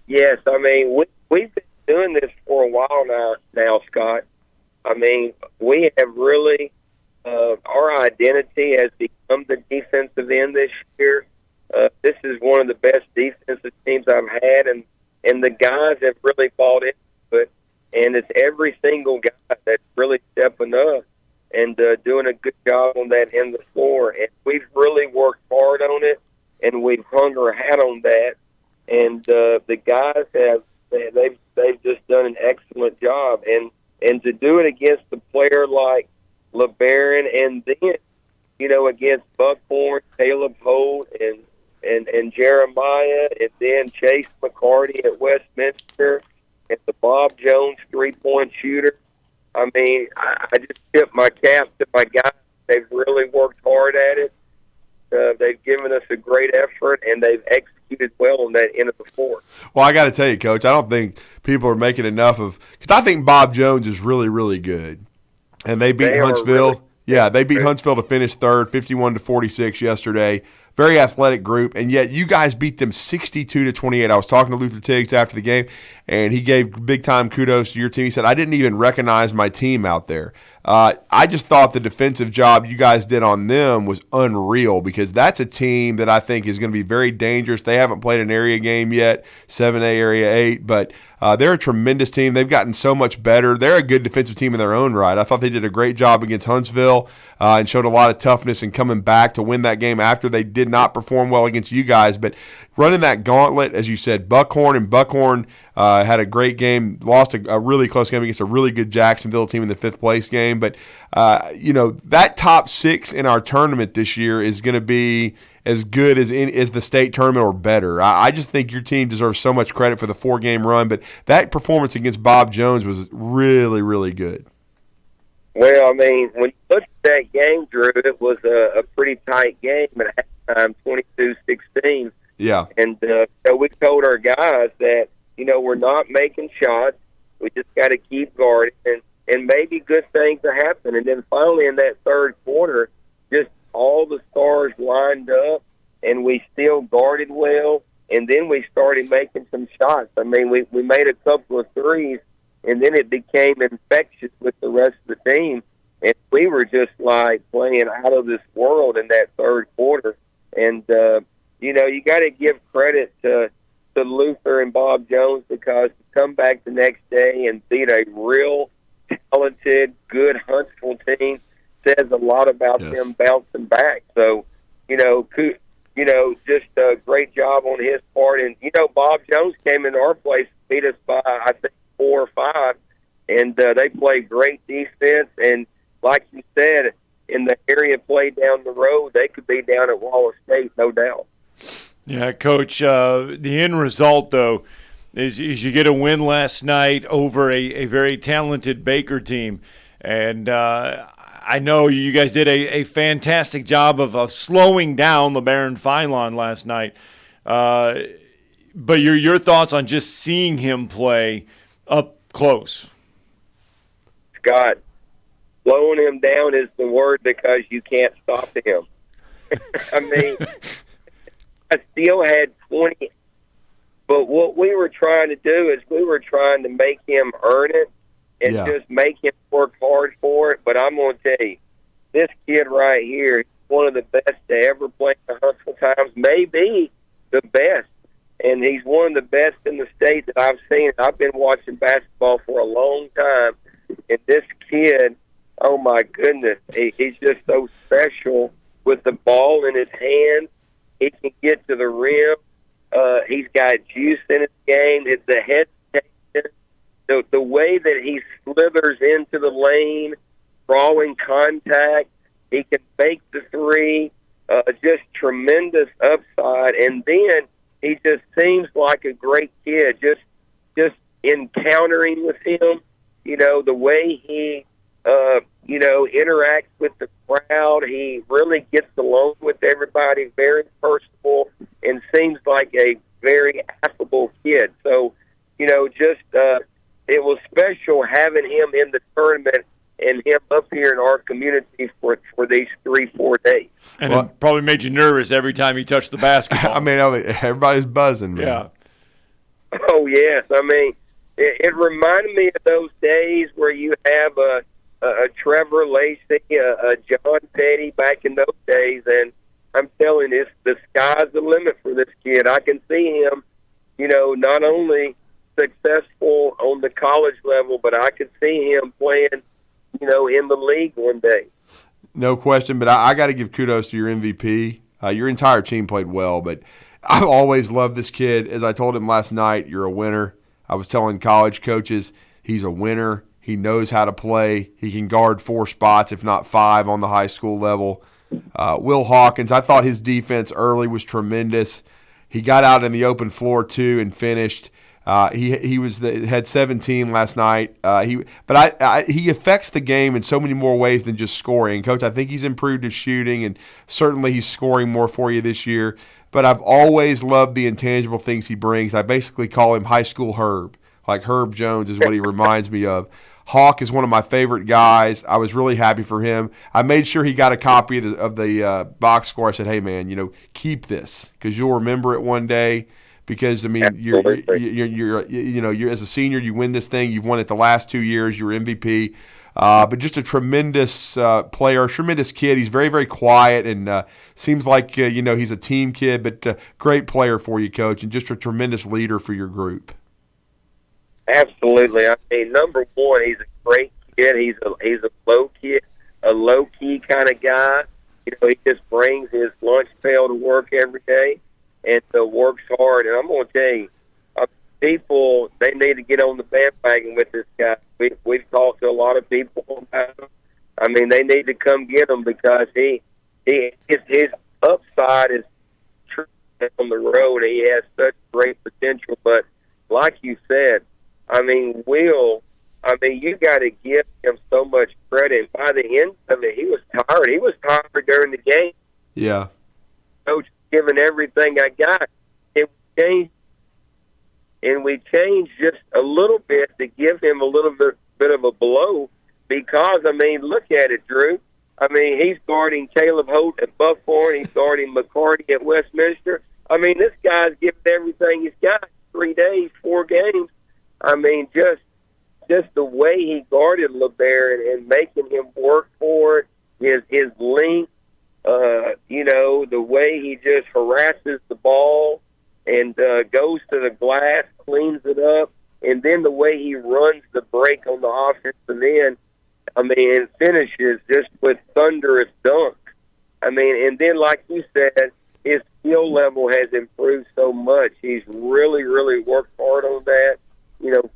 Yes, I mean, we've been doing this for a while now, Scott. I mean, we have really our identity has become the defensive end this year. This is one of the best defensive teams I've had, and the guys have really bought into it. And it's every single guy that's really stepping up and doing a good job on that end of the floor. And we've really worked hard on it, and we've hung our hat on that. And the guys they've just done an excellent job. And to do it against a player like LeBaron, and then against Buckhorn, Caleb Holt, and Jeremiah, and then Chase McCarty at Westminster, and the Bob Jones 3-point shooter. I mean, I just tip my cap to my guys. They've really worked hard at it. They've given us a great effort, and they've executed well on that end of the floor. Well, I got to tell you, Coach, I don't think people are making enough of – because I think Bob Jones is really, really good. And they beat Huntsville. They beat Huntsville to finish third, 51-46 yesterday. Very athletic group, and yet you guys beat them 62-28. I was talking to Luther Tiggs after the game, and he gave big-time kudos to your team. He said, I didn't even recognize my team out there. I just thought the defensive job you guys did on them was unreal, because that's a team that I think is going to be very dangerous. They haven't played an area game yet, 7A, Area 8, but they're a tremendous team. They've gotten so much better. They're a good defensive team in their own right. I thought they did a great job against Huntsville and showed a lot of toughness in coming back to win that game after they did not perform well against you guys. But running that gauntlet, as you said, Buckhorn had a great game, lost a really close game against a really good Jacksonville team in the 5th place game. But, that top 6 in our tournament this year is going to be as good as the state tournament or better. I just think your team deserves so much credit for the 4-game run. But that performance against Bob Jones was really, really good. Well, I mean, when you look at that game, Drew, it was a pretty tight game at halftime, 22-16. Yeah. And so we told our guys that, we're not making shots. We just got to keep guarding, and maybe good things will happen. And then finally in that third quarter, just all the stars lined up, and we still guarded well, and then we started making some shots. I mean, we made a couple of threes, and then it became infectious with the rest of the team, and we were just like playing out of this world in that third quarter. And you got to give credit to Luther and Bob Jones, because to come back the next day and beat a real talented, good Huntsville team says a lot about them bouncing back. So, they play great defense. And like you said, in the area play down the road, they could be down at Wallace State, no doubt. Yeah, Coach, the end result, though, is you get a win last night over a very talented Baker team. And I know you guys did a fantastic job of slowing down LeBaron Feinlon last night. But your thoughts on just seeing him play up close? Scott, slowing him down is the word because you can't stop him. I mean, I still had 20. But what we were trying to do is we were trying to make him earn it and just make him work hard for it. But I'm going to tell you, this kid right here is one of the best to ever play in the Huntsville Times, maybe the best. And he's one of the best in the state that I've seen. I've been watching basketball for a long time. And this kid, oh, my goodness, he's just so special with the ball in his hand. He can get to the rim. He's got juice in his game. It's the hesitation, the way that he slithers into the lane, drawing contact. He can make the three, just tremendous upside. And then he just seems like a great kid. Just encountering with him, the way he, interacts with the crowd. He really gets along with everybody, very personable, and seems like a very affable kid. So, it was special having him in the tournament and him up here in our community for these 3-4 days. And it probably made you nervous every time he touched the basketball. I mean, everybody's buzzing, man. Yeah. Oh, yes. I mean, it reminded me of those days where you have a Trevor Lacey, a John Petty back in those days, and I'm telling you, the sky's the limit for this kid. I can see him, not only successful on the college level, but I could see him playing, in the league one day. No question, but I got to give kudos to your MVP. Your entire team played well, but I've always loved this kid. As I told him last night, you're a winner. I was telling college coaches he's a winner. He knows how to play. He can guard 4 spots, if not 5, on the high school level. Will Hawkins, I thought his defense early was tremendous. He got out in the open floor, too, and finished. He had 17 last night. He affects the game in so many more ways than just scoring. Coach, I think he's improved his shooting, and certainly he's scoring more for you this year. But I've always loved the intangible things he brings. I basically call him high school Herb. Like Herb Jones is what he reminds me of. Hawk is one of my favorite guys. I was really happy for him. I made sure he got a copy of the box score. I said, "Hey, man, keep this because you'll remember it one day." Because you're as a senior, you win this thing. You've won it the last 2 years. You're MVP. But just a tremendous player, tremendous kid. He's very, very quiet and seems like he's a team kid, but great player for you, Coach, and just a tremendous leader for your group. Absolutely. I mean, number one, he's a great kid. He's a low key kind of guy. He just brings his lunch pail to work every day and works hard. And I'm going to tell you, people, they need to get on the bandwagon with this guy. We've talked to a lot of people about him. I mean, they need to come get him because his upside is true on the road. He has such great potential. But like you said, I mean, you got to give him so much credit. By the end of it, he was tired. He was tired during the game. Yeah. Coach, giving everything I got. And we changed just a little bit to give him a little bit of a blow because, I mean, look at it, Drew. I mean, he's guarding Caleb Holt at Buckhorn. He's guarding McCarty at Westminster. I mean, this guy's giving everything he's got. 3 days, 4 games. I mean, just the way he guarded LeBaron and making him work for it, his length, the way he just harasses the ball and goes to the glass, cleans it up, and then the way he runs the break on the offensive end, I mean, finishes just with thunderous dunks. I mean, and then like you said, his skill level has improved so much. He's really, really worked hard on that.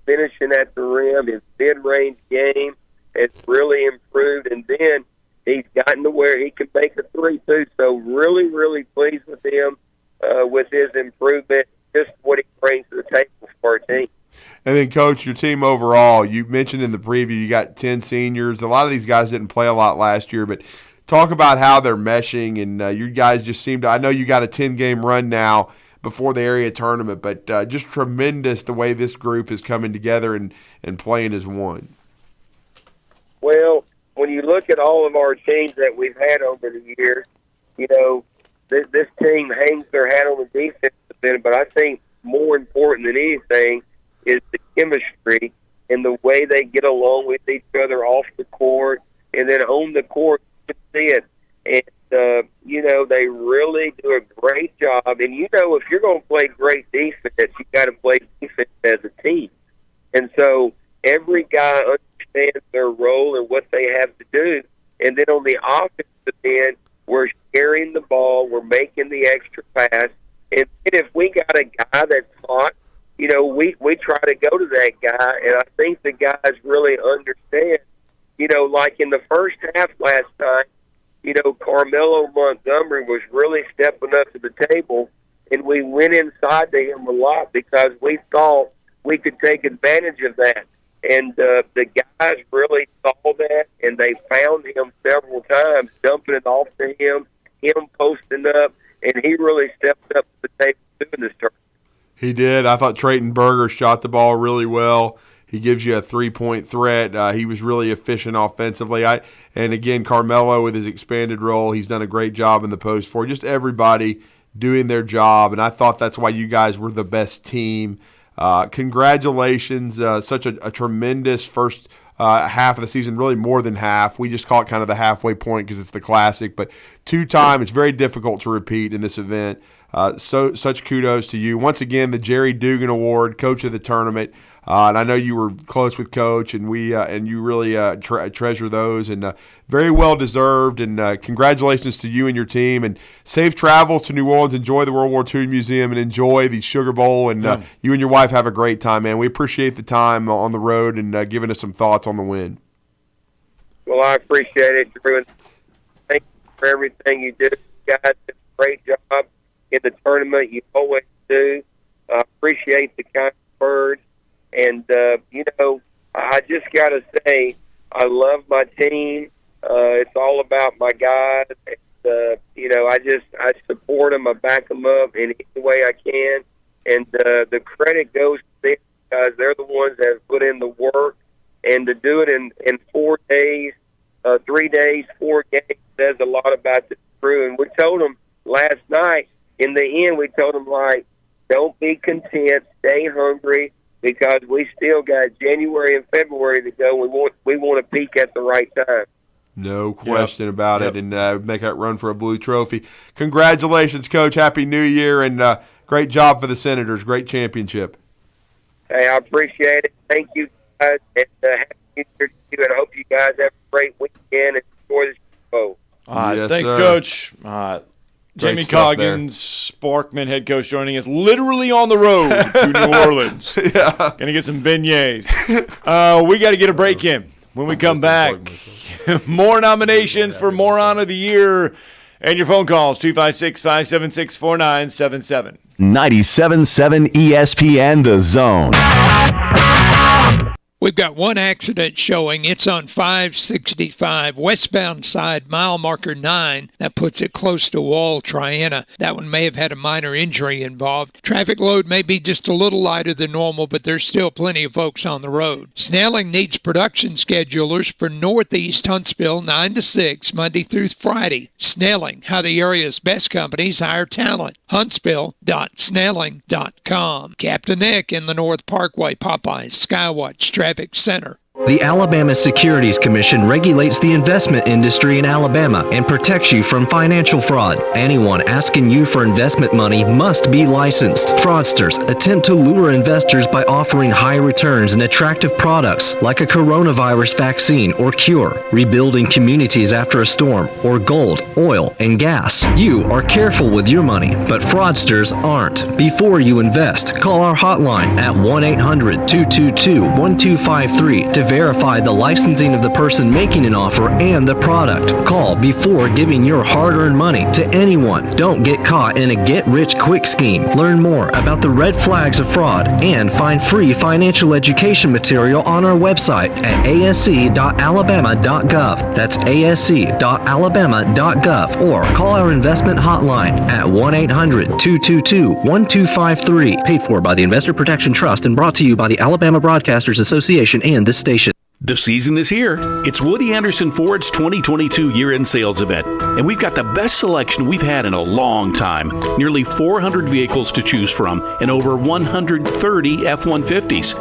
finishing at the rim. His mid-range game has really improved, and then he's gotten to where he can make a three, too. So really, really pleased with him with his improvement, just what he brings to the table for our team. And then, Coach, your team overall, you mentioned in the preview you got 10 seniors. A lot of these guys didn't play a lot last year, but talk about how they're meshing, and you guys just seem to – I know you got a 10-game run now before the area tournament, but just tremendous the way this group is coming together and playing as one. Well, when you look at all of our teams that we've had over the years, this team hangs their hat on the defense a bit, but I think more important than anything is the chemistry and the way they get along with each other off the court, and then on the court, you can see it. And, they really do a great job. And, if you're going to play great defense, you got to play defense as a team. And so every guy understands their role and what they have to do. And then on the offensive end, we're sharing the ball, we're making the extra pass. And if we got a guy that's hot, we try to go to that guy. And I think the guys really understand, like in the first half last night, Carmelo Montgomery was really stepping up to the table, and we went inside to him a lot because we thought we could take advantage of that. And the guys really saw that, and they found him several times, dumping it off to him posting up, and he really stepped up to the table in this tournament. He did. I thought Trayton Berger shot the ball really well. He gives you a three-point threat. He was really efficient offensively. And again, Carmelo with his expanded role, he's done a great job in the post for just everybody doing their job. And I thought that's why you guys were the best team. Congratulations. Such a tremendous first half of the season, really more than half. We just call it kind of the halfway point because it's the classic. But two-time, it's very difficult to repeat in this event. Such kudos to you. Once again, the Jerry Dugan Award, Coach of the Tournament. And I know you were close with Coach, and you really treasure those, and very well deserved. And congratulations to you and your team, and safe travels to New Orleans. Enjoy the World War II Museum, and enjoy the Sugar Bowl. And you and your wife have a great time, man. We appreciate the time on the road and giving us some thoughts on the win. Well, I appreciate it, Drew. And thank you for everything you do. You guys did a great job in the tournament. You always do. I appreciate the kind words. And, I just got to say, I love my team. It's all about my guys. And, I support them. I back them up in any way I can. And the credit goes to them because they're the ones that have put in the work. And to do it in 4 days, 3 days, 4 games says a lot about the crew. And we told them last night, in the end, we told them, don't be content, stay hungry, because we still got January and February to go. We want to peak at the right time. No question about it, and make that run for a blue trophy. Congratulations, Coach. Happy New Year, and great job for the Senators. Great championship. Hey, I appreciate it. Thank you, guys, and happy New Year to you, and I hope you guys have a great weekend and enjoy the show. Yes, thanks, sir. Coach. Jamie Coggins, Sparkman head coach, joining us literally on the road to New Orleans. Gonna get some beignets. We got to get a break in. When we come back, more nominations for Moron of the Year and your phone calls, 256-576-4977. 97.7 ESPN The Zone. We've got one accident showing. It's on 565, westbound side, mile marker 9. That puts it close to Wall Triana. That one may have had a minor injury involved. Traffic load may be just a little lighter than normal, but there's still plenty of folks on the road. Snelling needs production schedulers for Northeast Huntsville, 9 to 6, Monday through Friday. Snelling, how the area's best companies hire talent. Huntsville.snelling.com. Captain Nick in the North Parkway, Popeyes, Skywatch, Traffic Center. The Alabama Securities Commission regulates the investment industry in Alabama and protects you from financial fraud. Anyone asking you for investment money must be licensed. Fraudsters attempt to lure investors by offering high returns and attractive products like a coronavirus vaccine or cure, rebuilding communities after a storm, or gold, oil, and gas. You are careful with your money, but fraudsters aren't. Before you invest, call our hotline at 1-800-222-1253 to verify the licensing of the person making an offer and the product. Call before giving your hard-earned money to anyone. Don't get caught in a get-rich-quick scheme. Learn more about the red flags of fraud and find free financial education material on our website at asc.alabama.gov. That's asc.alabama.gov, or call our investment hotline at 1-800-222-1253. Paid for by the Investor Protection Trust and brought to you by the Alabama Broadcasters Association and this station. The season is here. It's Woody Anderson Ford's 2022 year-end sales event, and we've got the best selection we've had in a long time. Nearly 400 vehicles to choose from and over 130 F-150s.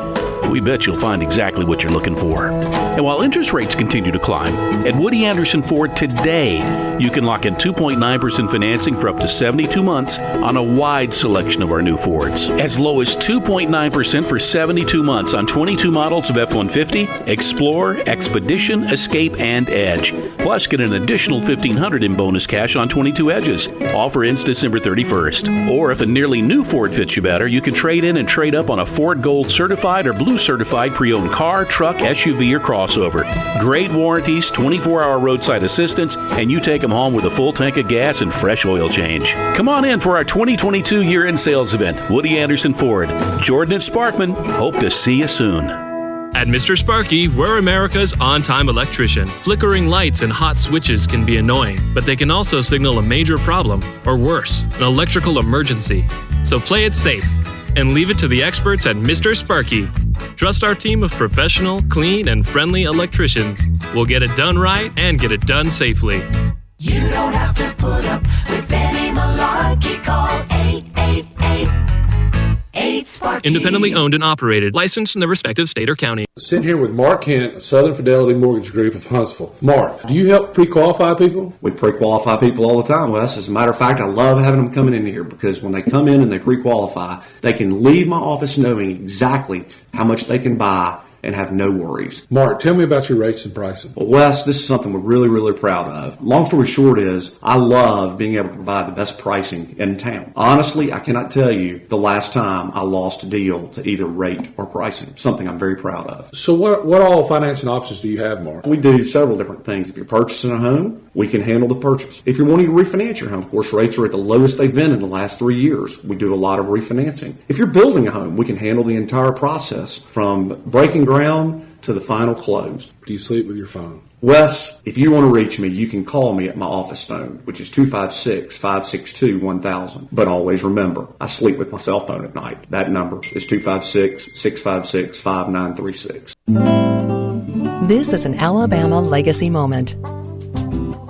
We bet you'll find exactly what you're looking for. And while interest rates continue to climb, at Woody Anderson Ford today, you can lock in 2.9% financing for up to 72 months on a wide selection of our new Fords. As low as 2.9% for 72 months on 22 models of F-150, Explorer, Expedition, Escape, and Edge. Plus, get an additional $1,500 in bonus cash on 22 Edges. Offer ends December 31st. Or if a nearly new Ford fits you better, you can trade in and trade up on a Ford Gold Certified or Blue Certified pre-owned car, truck, SUV, or crossover. Great warranties, 24-hour roadside assistance, and you take them home with a full tank of gas and fresh oil change. Come on in for our 2022 year-end sales event. Woody Anderson Ford. Jordan and Sparkman hope to see you soon. At Mr. Sparky, we're America's on-time electrician. Flickering lights and hot switches can be annoying, but they can also signal a major problem, or worse, an electrical emergency. So play it safe and leave it to the experts at Mr. Sparky. Trust our team of professional, clean, and friendly electricians. We'll get it done right and get it done safely. You don't have to put up with any malarkey. Call 888-8-SPARKY. Independently owned and operated, licensed in the respective state or county. Sitting here with Mark Kent of Southern Fidelity Mortgage Group of Huntsville. Mark, do you help pre-qualify people? We pre-qualify people all the time, Wes. As a matter of fact, I love having them coming in here because when they come in and they pre-qualify, they can leave my office knowing exactly how much they can buy and have no worries. Mark, tell me about your rates and pricing. Well, Wes, this is something we're really, really proud of. Long story short is, I love being able to provide the best pricing in town. Honestly, I cannot tell you the last time I lost a deal to either rate or pricing, something I'm very proud of. So what all financing options do you have, Mark? We do several different things. If you're purchasing a home, we can handle the purchase. If you're wanting to refinance your home, of course, rates are at the lowest they've been in the last 3 years. We do a lot of refinancing. If you're building a home, we can handle the entire process from breaking ground to the final close. Do you sleep with your phone? Wes, if you want to reach me, you can call me at my office phone, which is 256-562-1000. But always remember, I sleep with my cell phone at night. That number is 256-656-5936. This is an Alabama legacy moment.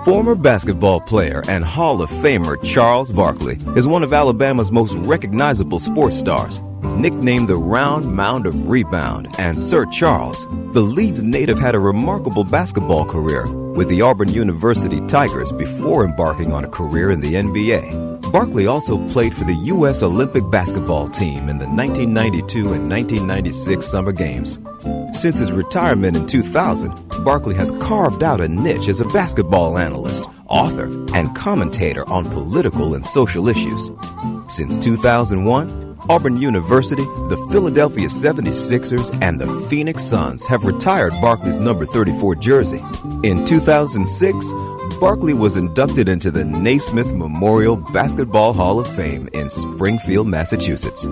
Former basketball player and Hall of Famer Charles Barkley is one of Alabama's most recognizable sports stars. Nicknamed the Round Mound of Rebound and Sir Charles, the Leeds native had a remarkable basketball career with the Auburn University Tigers before embarking on a career in the NBA. Barkley also played for the U.S. Olympic basketball team in the 1992 and 1996 Summer Games. Since his retirement in 2000, Barkley has carved out a niche as a basketball analyst, author, and commentator on political and social issues. Since 2001, Auburn University, the Philadelphia 76ers, and the Phoenix Suns have retired Barkley's number 34 jersey. In 2006, Barkley was inducted into the Naismith Memorial Basketball Hall of Fame in Springfield, Massachusetts.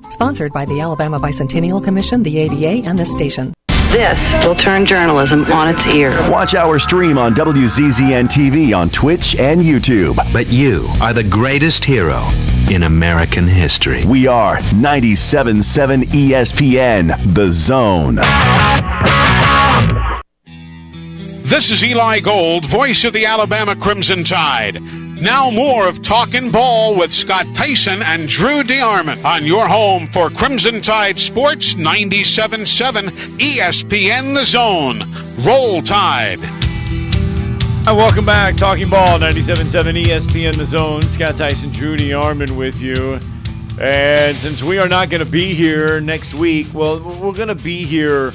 Sponsored by the Alabama Bicentennial Commission, the ABA, and this station. This will turn journalism on its ear. Watch our stream on WZZN TV on Twitch and YouTube. But you are the greatest hero in American history. We are 97.7 ESPN, The Zone. This is Eli Gold, voice of the Alabama Crimson Tide. Now more of Talkin' Ball with Scott Tyson and Drew DeArmond on your home for Crimson Tide Sports 97.7 ESPN The Zone. Roll Tide. Hi, welcome back. Talking Ball 97.7 ESPN The Zone. Scott Tyson, Drew DeArmond with you. And since we are not going to be here next week, well, we're going to be here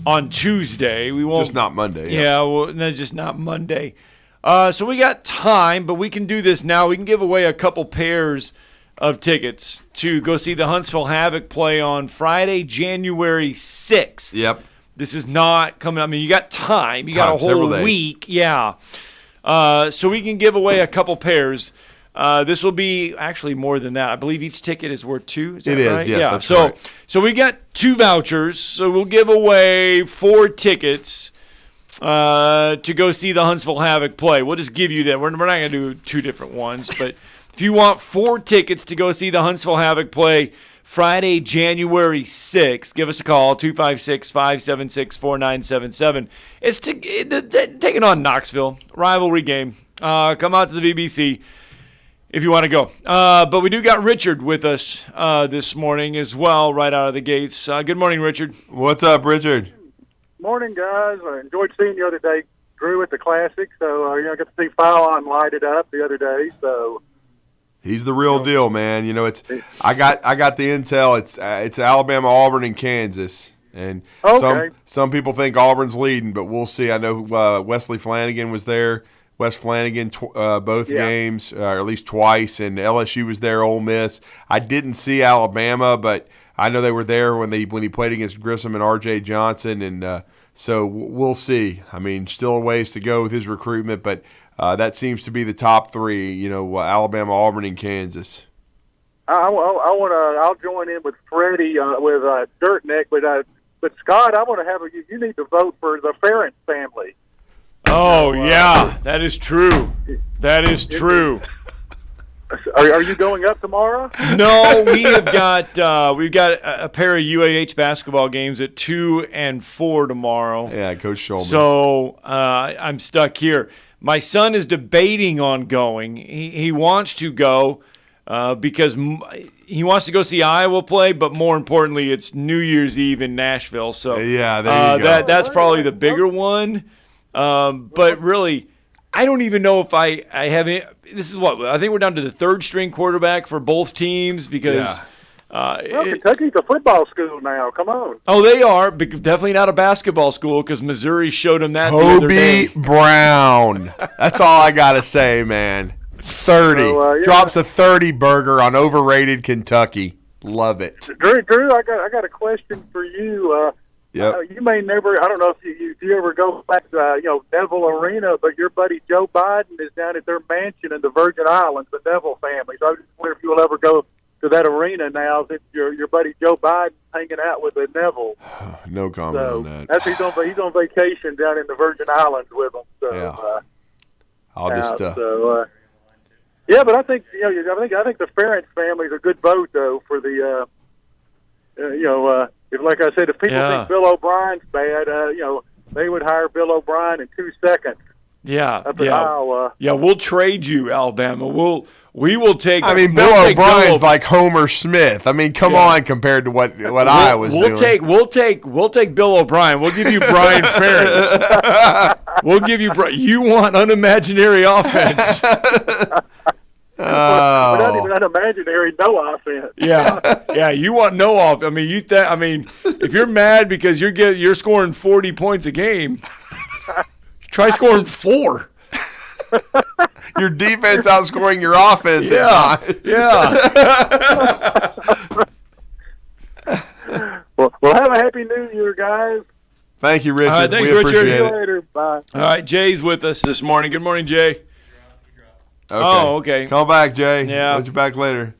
on Tuesday. We won't. Just not Monday. Yeah, well, no, just not Monday. So we got time, but we can do this now. We can give away a couple pairs of tickets to go see the Huntsville Havoc play on Friday, January 6th. Yep. This is not coming. I mean, you got time. You got a whole week. Yeah. So we can give away a couple pairs. This will be actually more than that. I believe each ticket is worth two. Is that right? Yes, yeah. That's so, correct. So we got 2 vouchers. So we'll give away 4 tickets to go see the Huntsville Havoc play. We'll just give you that. We're not going to do 2 different ones, but if you want 4 tickets to go see the Huntsville Havoc play Friday, January 6th, give us a call, 256-576-4977. It's taking on Knoxville, rivalry game. Come out to the VBC if you want to go. But we do got Richard with us this morning as well, right out of the gates. Good morning, Richard. What's up, Richard? Morning, guys. I enjoyed seeing you the other day, Drew, at the Classic. So, I got to see Phylon light it up the other day. So he's the real deal, man. You know, I got the intel. It's Alabama, Auburn, and Kansas, and some people think Auburn's leading, but we'll see. I know Wesley Flanagan was there. Wes Flanagan, both games, or at least twice, and LSU was there. Ole Miss. I didn't see Alabama, but I know they were there when he played against Grissom and R.J. Johnson, and so we'll see. I mean, still a ways to go with his recruitment, but that seems to be the top 3. You know, Alabama, Auburn, and Kansas. I'll join in with Freddie with Dirtneck, but Scott, I want to have you need to vote for the Ferentz family. Oh yeah, that is true. That is true. Are you going up tomorrow? No, we've got a pair of UAH basketball games at 2 and 4 tomorrow. Yeah, Coach Schulman. So I'm stuck here. My son is debating on going. He wants to go because he wants to go see Iowa play, but more importantly, it's New Year's Eve in Nashville. So yeah, there you go. That's probably the bigger one. But really, I don't even know if I have it. This is what I think we're down to the 3rd string quarterback for both teams because Kentucky's a football school now. Come on. Oh, they are, but definitely not a basketball school because Missouri showed them that the other day. Kobe Brown. That's all I gotta say, man. 30 drops a 30 burger on overrated Kentucky. Love it. Drew, I got a question for you. You may never. I don't know if you ever go back to Neville Arena, but your buddy Joe Biden is down at their mansion in the Virgin Islands, the Neville family. So I just wonder if you will ever go to that arena now that your buddy Joe Biden hanging out with the Neville. No comment on that. He's on vacation down in the Virgin Islands with them. So I'll just. But I think I think the Ferentz family is a good vote though for the if, like I said, if people think Bill O'Brien's bad, they would hire Bill O'Brien in 2 seconds. Yeah, up in Iowa. Yeah, we'll trade you, Alabama. We will take. I mean, Bill O'Brien's like Homer Smith. I mean, come on, compared to what Iowa's doing. We'll take Bill O'Brien. We'll give you Brian Ferentz. We'll give you. You want unimaginary offense. We're not even unimaginary, no offense. Yeah. You want no offense. I mean, if you're mad because you're scoring 40 points a game, try scoring 4. Your defense outscoring your offense. Yeah. Well, have a happy New Year, guys. Thank you, Richard. Thanks, we appreciate Richard. See you later. Bye. All right, Jay's with us this morning. Good morning, Jay. Okay. Oh, okay. Call back, Jay. Yeah. Let you back later.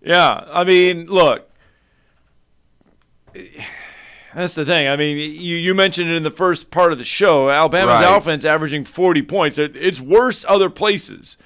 Yeah, I mean, look, that's the thing. I mean, you mentioned it in the first part of the show. Alabama's offense averaging 40 points. It's worse other places.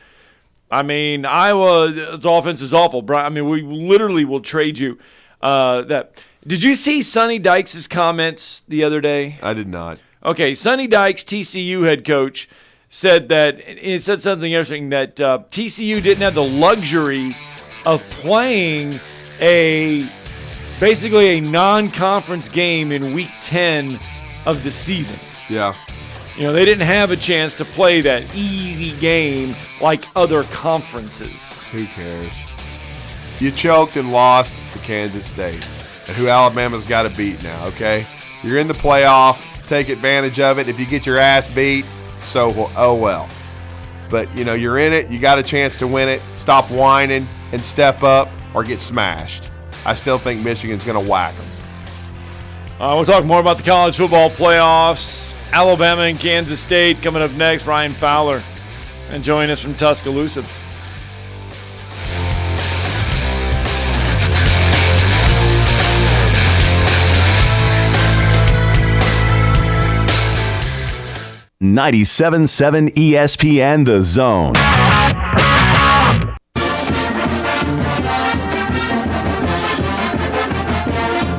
I mean, Iowa's offense is awful. I mean, we literally will trade you that. Did you see Sonny Dykes' comments the other day? I did not. Okay, Sonny Dykes, TCU head coach, said that it said something interesting that TCU didn't have the luxury of playing basically a non-conference game in Week 10 of the season. Yeah. They didn't have a chance to play that easy game like other conferences. Who cares? You choked and lost to Kansas State, and who Alabama's got to beat now, okay? You're in the playoff. Take advantage of it. If you get your ass beat, oh well. But, you're in it. You got a chance to win it. Stop whining and step up or get smashed. I still think Michigan's going to whack them. We'll talk more about the college football playoffs. Alabama and Kansas State coming up next. Ryan Fowler and join us from Tuscaloosa. .97.7 ESPN The Zone.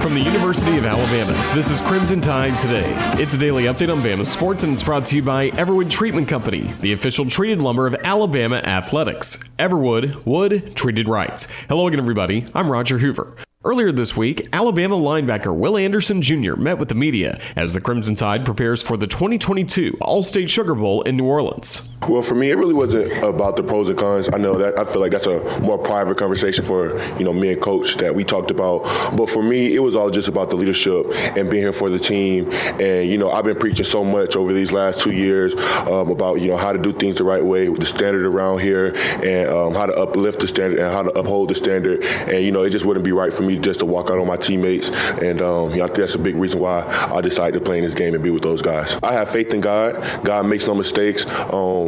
From the University of Alabama, this is Crimson Tide Today. It's a daily update on Bama sports, and it's brought to you by Everwood Treatment Company, the official treated lumber of Alabama athletics. Everwood, wood treated right. Hello again, everybody. I'm Roger Hoover. Earlier this week, Alabama linebacker Will Anderson Jr. met with the media as the Crimson Tide prepares for the 2022 All-State Sugar Bowl in New Orleans. Well, for me, it really wasn't about the pros and cons. I know that I feel like that's a more private conversation for, me and Coach that we talked about. But for me, it was all just about the leadership and being here for the team. And, I've been preaching so much over these last 2 years about, how to do things the right way, the standard around here, and how to uplift the standard and how to uphold the standard. And, it just wouldn't be right for me just to walk out on my teammates. And, I think that's a big reason why I decided to play in this game and be with those guys. I have faith in God. God makes no mistakes.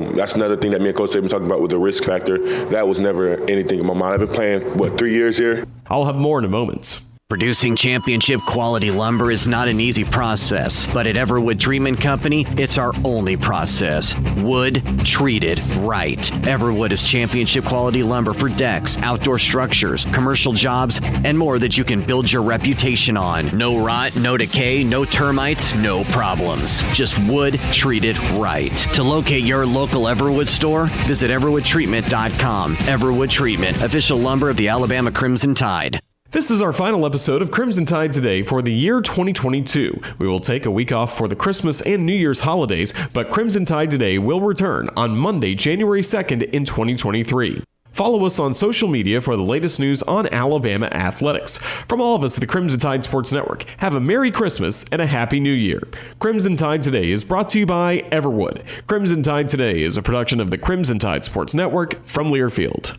That's another thing that me and Coach have been talking about with the risk factor. That was never anything in my mind. I've been playing, 3 years here? I'll have more in a moment. Producing championship quality lumber is not an easy process, but at Everwood Treatment Company, it's our only process. Wood treated right. Everwood is championship quality lumber for decks, outdoor structures, commercial jobs, and more that you can build your reputation on. No rot, no decay, no termites, no problems. Just wood treated right. To locate your local Everwood store, visit everwoodtreatment.com. Everwood Treatment, official lumber of the Alabama Crimson Tide. This is our final episode of Crimson Tide Today for the year 2022. We will take a week off for the Christmas and New Year's holidays, but Crimson Tide Today will return on Monday, January 2nd in 2023. Follow us on social media for the latest news on Alabama athletics. From all of us at the Crimson Tide Sports Network, have a Merry Christmas and a Happy New Year. Crimson Tide Today is brought to you by Everwood. Crimson Tide Today is a production of the Crimson Tide Sports Network from Learfield.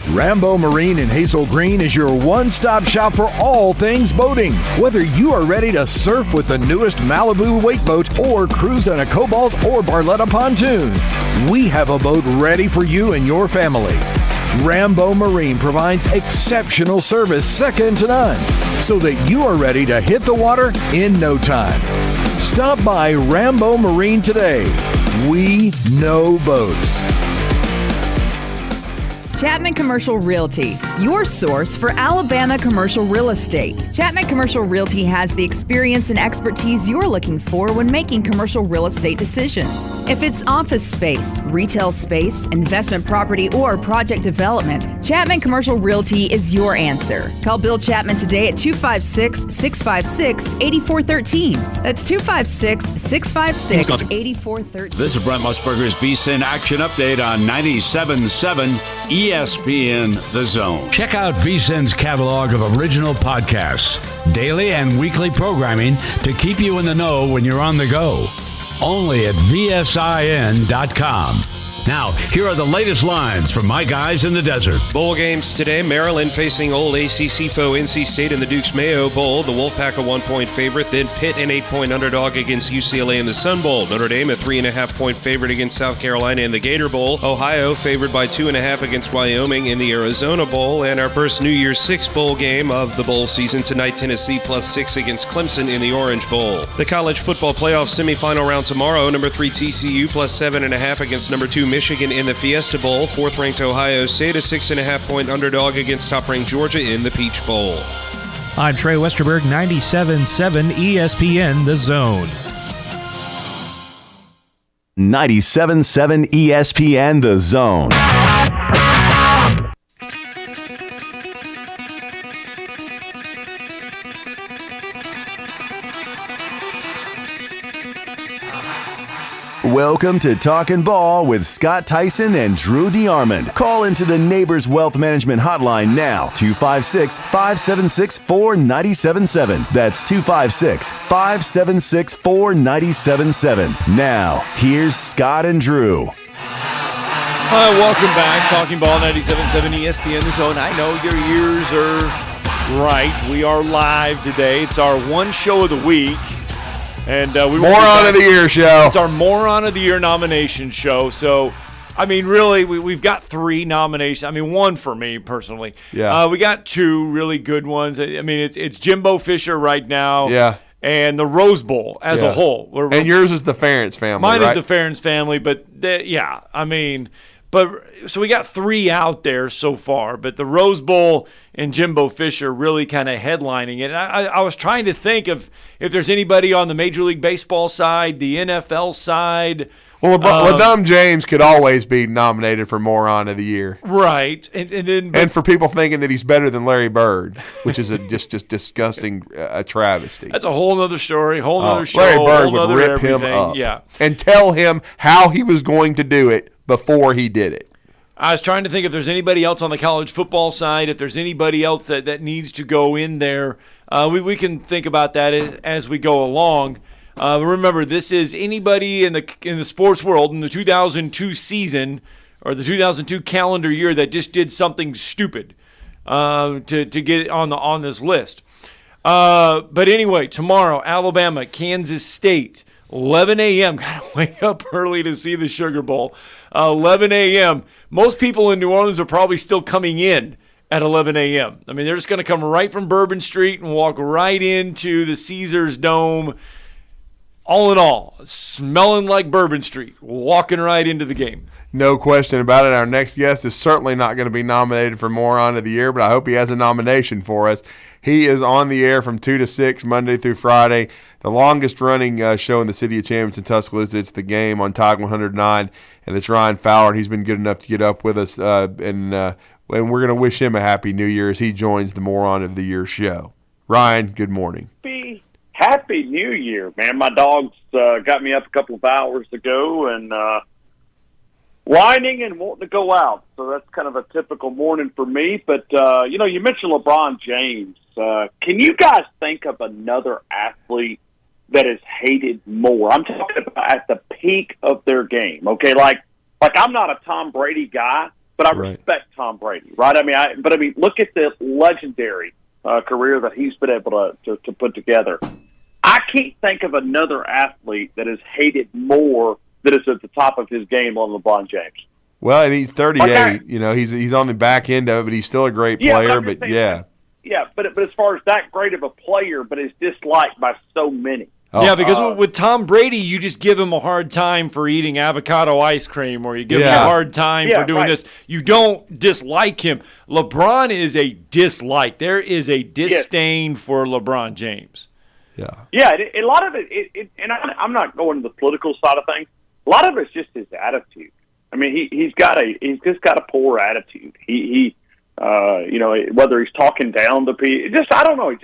Rambo Marine in Hazel Green is your one-stop shop for all things boating. Whether you are ready to surf with the newest Malibu wake boat or cruise on a Cobalt or Barletta pontoon, we have a boat ready for you and your family. Rambo Marine provides exceptional service second to none, so that you are ready to hit the water in no time. Stop by Rambo Marine today. We know boats. Chapman Commercial Realty, your source for Alabama commercial real estate. Chapman Commercial Realty has the experience and expertise you're looking for when making commercial real estate decisions. If it's office space, retail space, investment property, or project development, Chapman Commercial Realty is your answer. Call Bill Chapman today at 256-656-8413. That's 256-656-8413. This is Brent Musburger's VSiN Action Update on 97.7 ESPN The Zone. Check out VSiN's catalog of original podcasts, daily and weekly programming to keep you in the know when you're on the go. Only at VSIN.com. Now, here are the latest lines from my guys in the desert. Bowl games today. Maryland facing old ACC foe NC State in the Duke's Mayo Bowl. The Wolfpack a 1-point favorite. Then Pitt an 8-point underdog against UCLA in the Sun Bowl. Notre Dame a 3.5-point favorite against South Carolina in the Gator Bowl. Ohio favored by 2.5 against Wyoming in the Arizona Bowl. And our first New Year's Six bowl game of the bowl season tonight. Tennessee +6 against Clemson in the Orange Bowl. The college football playoff semifinal round tomorrow. Number 3 TCU +7.5 against number 2 Michigan in the Fiesta Bowl. 4th-ranked Ohio State a 6.5-point underdog against top-ranked Georgia in the Peach Bowl. I'm Trey Westerberg, 97.7 ESPN The Zone. 97.7 ESPN The Zone. Welcome to Talkin' Ball with Scott Tyson and Drew DeArmond. Call into the Neighbors Wealth Management Hotline now, 256-576-4977. That's 256-576-4977. Now, here's Scott and Drew. Hi, welcome back. Talking Ball 97.7 ESPN The Zone. I know your ears are right. We are live today. It's our one show of the week. And Moron of the Year show. It's our Moron of the Year nomination show. So, I mean, really, we've got 3 nominations. I mean, 1 for me personally. Yeah. We got 2 really good ones. I mean, it's Jimbo Fisher right now. Yeah. And the Rose Bowl as a whole. And yours is the Ferentz family, Mine right? is the Ferentz family, but I mean, so we got 3 out there so far, but the Rose Bowl and Jimbo Fisher really kind of headlining it. And I was trying to think of if there's anybody on the Major League Baseball side, the NFL side. Well, LeBron James could always be nominated for Moron of the Year. Right. And for people thinking that he's better than Larry Bird, which is a just disgusting travesty. That's a whole other story, whole other show. Larry Bird would rip him up and tell him how he was going to do it before he did it. I was trying to think if there's anybody else on the college football side, if there's anybody else that needs to go in there. We can think about that as we go along. Remember, this is anybody in the sports world in the 2002 season or the 2002 calendar year that just did something stupid to get on this list. But anyway, tomorrow, Alabama, Kansas State, 11 a.m. Gotta wake up early to see the Sugar Bowl. 11 a.m. Most people in New Orleans are probably still coming in at 11 a.m. I mean, they're just going to come right from Bourbon Street and walk right into the Caesars Dome. All in all, smelling like Bourbon Street, walking right into the game. No question about it. Our next guest is certainly not going to be nominated for Moron of the Year, but I hope he has a nomination for us. He is on the air from 2 to 6, Monday through Friday. The longest-running show in the city of Champions in Tuscaloosa. It's The Game on Tide 109, and it's Ryan Fowler. He's been good enough to get up with us, and we're going to wish him a Happy New Year as he joins the Moron of the Year show. Ryan, good morning. Happy New Year, man. My dogs got me up a couple of hours ago and whining and wanting to go out. So that's kind of a typical morning for me. But, you mentioned LeBron James. Can you guys think of another athlete that is hated more? I'm talking about at the peak of their game, okay? Like I'm not a Tom Brady guy, but I respect Tom Brady, right? I mean, look at the legendary career that he's been able to put together. I can't think of another athlete that is hated more that is at the top of his game on LeBron James. Well, and he's 38. Okay. He's on the back end of it, but he's still a great player. But yeah, but as far as that great of a player, but is disliked by so many. Yeah, because with Tom Brady, you just give him a hard time for eating avocado ice cream, or you give him a hard time for doing this. You don't dislike him. LeBron is a dislike. There is a disdain for LeBron James. Yeah, a lot of it, and I'm not going to the political side of things. A lot of it's just his attitude. I mean, he's just got a poor attitude. He whether he's talking down to people, I don't know.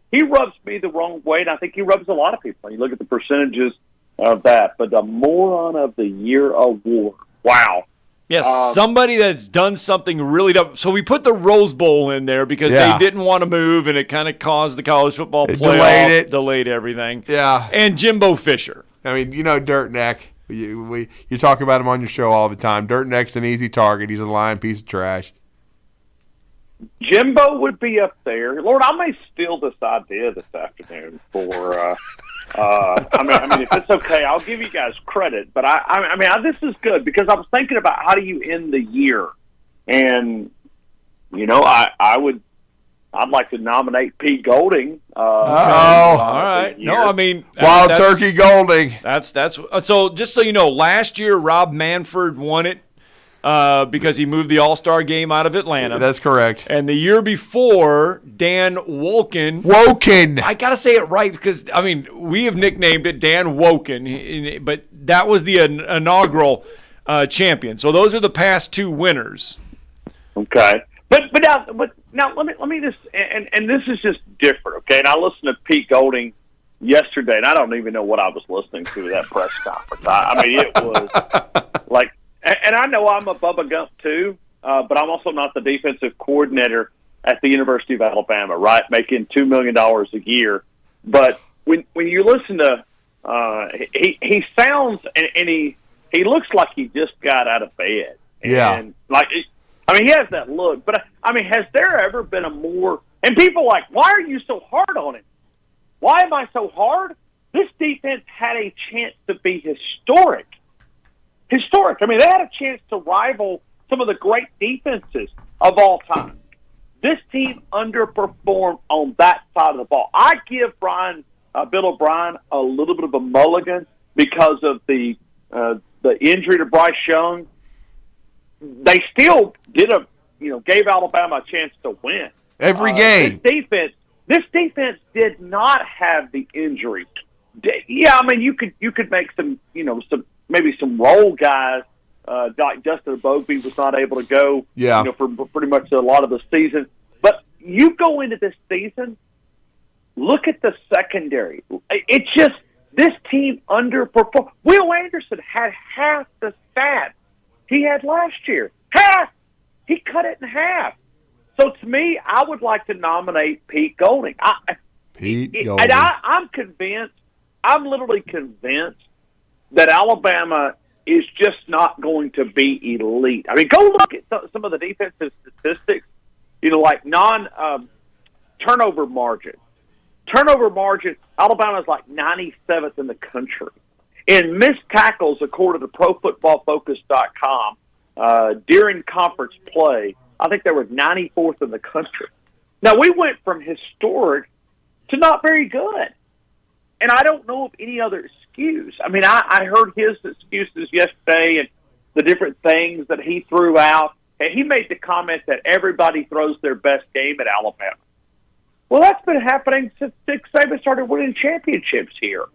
He rubs me the wrong way, and I think he rubs a lot of people. You look at the percentages of that. But the Moron of the Year award, wow. Yes, somebody that's done something really dumb. So we put the Rose Bowl in there because they didn't want to move, and it kind of caused the college football playoff. Delayed everything. Yeah. And Jimbo Fisher. I mean, Dirt Neck. You talk about him on your show all the time. Dirt Neck's an easy target. He's a lying piece of trash. Jimbo would be up there. Lord, I may steal this idea this afternoon for if it's okay, I'll give you guys credit. But this is good because I was thinking about how do you end the year, and I'd like to nominate Pete Golding. All right. No, I mean Wild Turkey Golding. That's so. Just so you know, last year Rob Manfred won it. Because he moved the All-Star game out of Atlanta. That's correct. And the year before, Dan Woken. Woken. I got to say it right because, we have nicknamed it Dan Woken. But that was the inaugural champion. So those are the past two winners. Okay. But now let me just and this is just different, okay? And I listened to Pete Golding yesterday, and I don't even know what I was listening to that press conference. I mean, it was like, and I know I'm a Bubba Gump too, but I'm also not the defensive coordinator at the University of Alabama, right? Making $2 million a year. But when you listen to, he sounds and he looks like he just got out of bed. Yeah. And like, I mean, he has that look. But I mean, has there ever been a more? And people are like, why are you so hard on him? Why am I so hard? This defense had a chance to be historic. Historic. I mean, they had a chance to rival some of the great defenses of all time. This team underperformed on that side of the ball. I give Bill O'Brien a little bit of a mulligan because of the injury to Bryce Young. They still gave Alabama a chance to win every game. This defense did not have the injury. Yeah, I mean you could make some some role guys. Like Justin Bogby was not able to go. Yeah. For pretty much a lot of the season. But you go into this season, look at the secondary. It's just this team underperformed. Will Anderson had half the stats he had last year. Half. He cut it in half. So to me, I would like to nominate Pete Golding. And I'm convinced. I'm literally convinced that Alabama is just not going to be elite. I mean, go look at some of the defensive statistics. Like turnover margin. Turnover margin, Alabama's like 97th in the country. In missed tackles, according to ProFootballFocus.com, during conference play, I think they were 94th in the country. Now, we went from historic to not very good. And I don't know of any other excuse. I mean, I heard his excuses yesterday and the different things that he threw out. And he made the comment that everybody throws their best game at Alabama. Well, that's been happening since Nick Saban started winning championships here.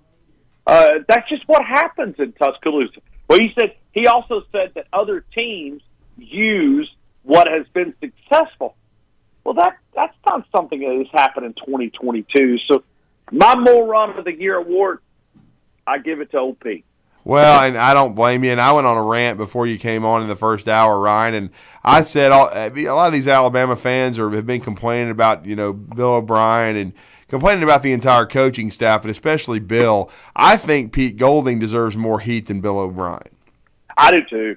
That's just what happens in Tuscaloosa. Well, he also said that other teams use what has been successful. Well, that's not something that has happened in 2022. So my Moron of the Year award, I give it to OP. Well, and I don't blame you. And I went on a rant before you came on in the first hour, Ryan, and I said a lot of these Alabama fans have been complaining about Bill O'Brien and complaining about the entire coaching staff, and especially Bill. I think Pete Golding deserves more heat than Bill O'Brien. I do too.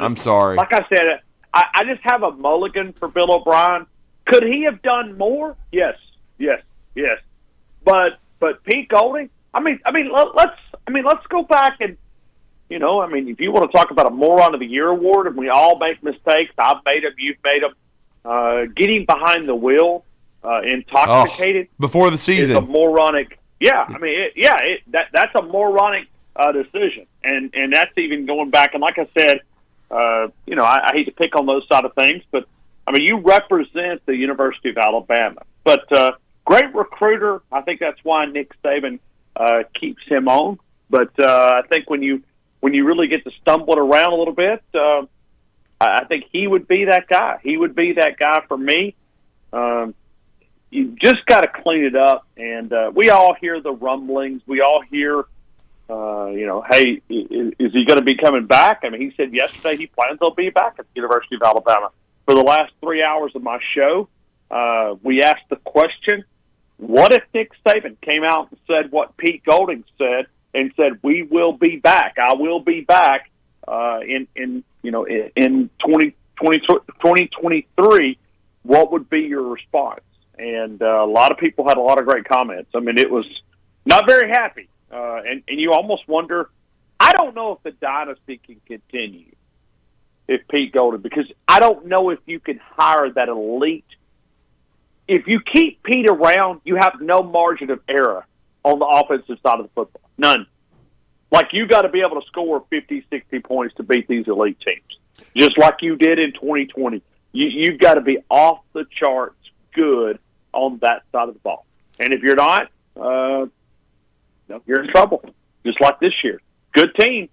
I'm sorry. Like I said, I just have a mulligan for Bill O'Brien. Could he have done more? Yes. But Pete Golding, let's go back and, if you want to talk about a Moron of the Year award, and we all make mistakes, I've made them, you've made them, getting behind the wheel, intoxicated before the season is a moronic. Yeah, that's a moronic decision, and that's even going back. And like I said, I hate to pick on those side of things, but you represent the University of Alabama, but great recruiter. I think that's why Nick Saban keeps him on. But I think when you really get to stumbling around a little bit, I think he would be that guy. He would be that guy for me. You just got to clean it up, and we all hear the rumblings. We all hear, hey, is he going to be coming back? He said yesterday he plans on being back at the University of Alabama. For the last 3 hours of my show, we asked the question, what if Nick Saban came out and said what Pete Golding said and said, we will be back, I will be back in 2023, what would be your response? And a lot of people had a lot of great comments. It was not very happy. And you almost wonder, I don't know if the dynasty can continue if Pete Golding, because I don't know if you can hire that elite. If you keep Pete around, you have no margin of error on the offensive side of the football. None. Like, you got to be able to score 50, 60 points to beat these elite teams, just like you did in 2020. You've got to be off the charts good on that side of the ball. And if you're not, you're in trouble, just like this year. Good team,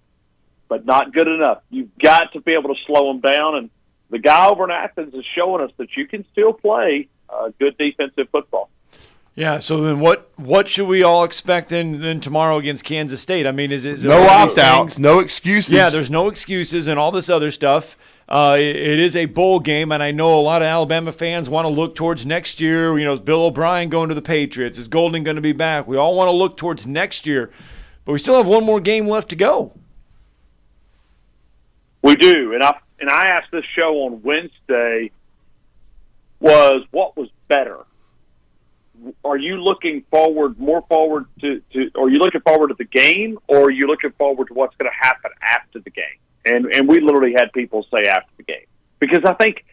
but not good enough. You've got to be able to slow them down, and the guy over in Athens is showing us that you can still play good defensive football. Yeah, so then what should we all expect then tomorrow against Kansas State? I mean, is it no opt-outs, no excuses? Yeah, there's no excuses and all this other stuff. It is a bowl game, and I know a lot of Alabama fans want to look towards next year. Is Bill O'Brien going to the Patriots? Is Golden going to be back? We all want to look towards next year, but we still have one more game left to go. We do, and I asked this show on Wednesday was what was better. Are you looking more forward to are you looking forward to the game, or are you looking forward to what's going to happen after the game? And we literally had people say after the game, because I think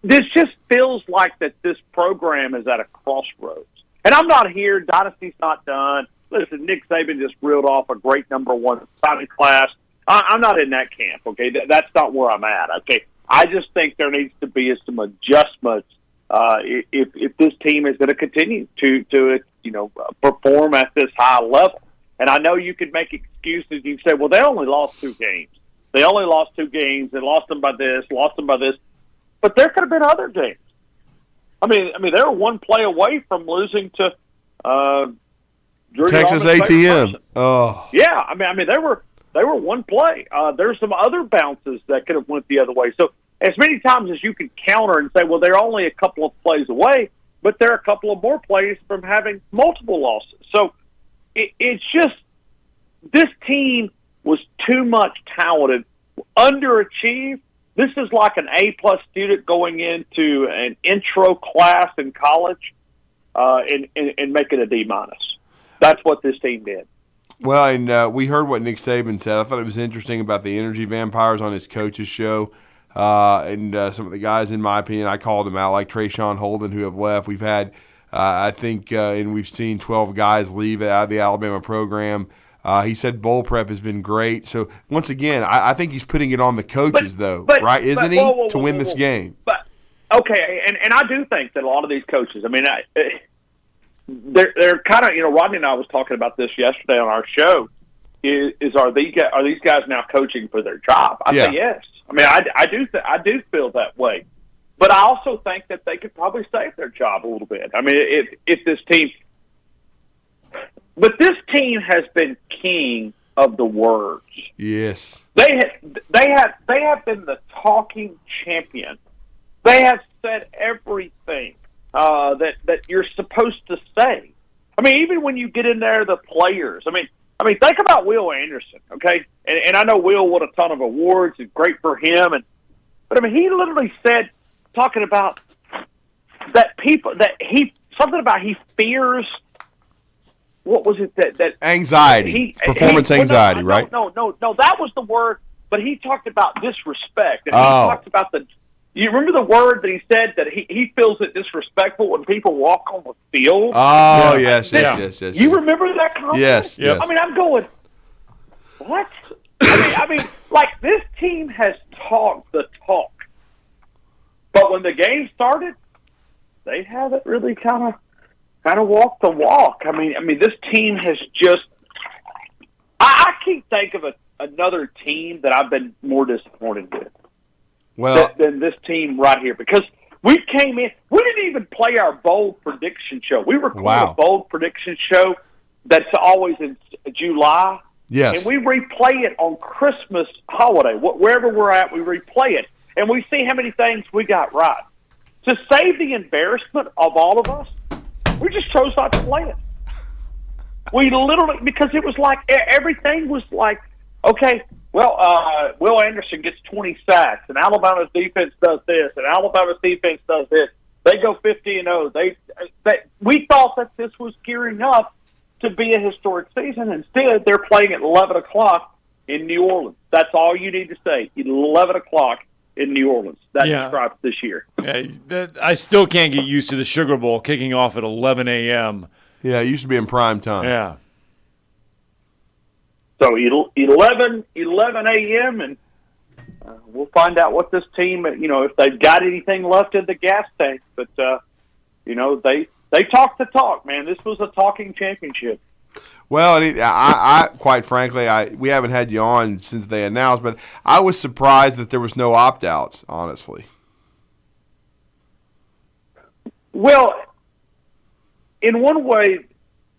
this just feels like that this program is at a crossroads. And I'm not here. Dynasty's not done. Listen, Nick Saban just reeled off a great number one signing class. I'm not in that camp, okay? That's not where I'm at, okay? I just think there needs to be some adjustments if this team is going to continue to perform at this high level. And I know you could make excuses. You say, well, they only lost 2 games. They only lost 2 games. They lost them by this, lost them by this. But there could have been other games. I mean, they were one play away from losing to Texas A&M. Oh, yeah. I mean, they were one play. There's some other bounces that could have went the other way. So as many times as you can counter and say, well, they're only a couple of plays away, but they're a couple of more plays from having multiple losses. So it's just this team was too much talented, underachieved. This is like an A-plus student going into an intro class in college and making a D-minus. That's what this team did. Well, and we heard what Nick Saban said. I thought it was interesting about the energy vampires on his coach's show. And some of the guys, in my opinion, I called them out, like Trayshawn Holden, who have left. We've had, I think, and we've seen 12 guys leave out of the Alabama program. He said bowl prep has been great. So, once again, I think he's putting it on the coaches, right? Isn't he, to win this game? But okay, and I do think that a lot of these coaches, I mean, they're kind of, Rodney and I was talking about this yesterday on our show. Are these guys now coaching for their job? I say yes. I mean, I do feel that way, but I also think that they could probably save their job a little bit. I mean, if this team, but this team has been king of the words. Yes, they have been the talking champion. They have said everything that you're supposed to say. I mean, even when you get in there, the players. I mean, think about Will Anderson, okay? And I know Will won a ton of awards. It's great for him. But he literally said, talking about that something about he fears, what was it that anxiety, performance anxiety, right? No, that was the word. But he talked about disrespect. And he talked about you remember the word that he said that he feels it disrespectful when people walk on the field? Oh, yes. You remember that comment? Yes. I mean, I'm going, what? I mean, like, this team has talked the talk. But when the game started, they haven't really kind of walked the walk. I mean, this team has just I can't think of another team that I've been more disappointed with. Than this team right here, because we came in, we didn't even play our bold prediction show. We record a bold prediction show that's always in July. Yes. And we replay it on Christmas holiday. Wherever we're at, we replay it. And we see how many things we got right. To save the embarrassment of all of us, we just chose not to play it. We literally, because it was like, everything was like, okay, well, Will Anderson gets 20 sacks, and Alabama's defense does this, and Alabama's defense does this. They go 50-0. We thought that this was gearing up to be a historic season. Instead, they're playing at 11 o'clock in New Orleans. That's all you need to say, 11 o'clock in New Orleans. That describes this year. I still can't get used to the Sugar Bowl kicking off at 11 a.m. Yeah, it used to be in prime time. Yeah. So 11 a.m., and we'll find out what this team, if they've got anything left in the gas tank. But, they talk the talk, man. This was a talking championship. Well, and I quite frankly, we haven't had you on since they announced, but I was surprised that there was no opt-outs, honestly. Well, in one way,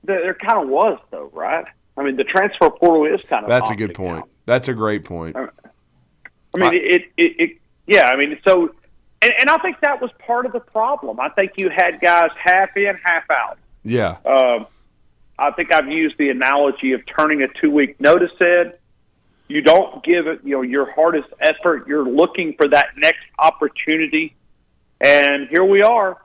there kind of was, though, right? I mean, the transfer portal is kind of. That's a good point. Now. That's a great point. I mean, yeah. I mean, so, and I think that was part of the problem. I think you had guys half in, half out. Yeah. I think I've used the analogy of turning a 2-week notice in. You don't give it, your hardest effort. You're looking for that next opportunity, and here we are.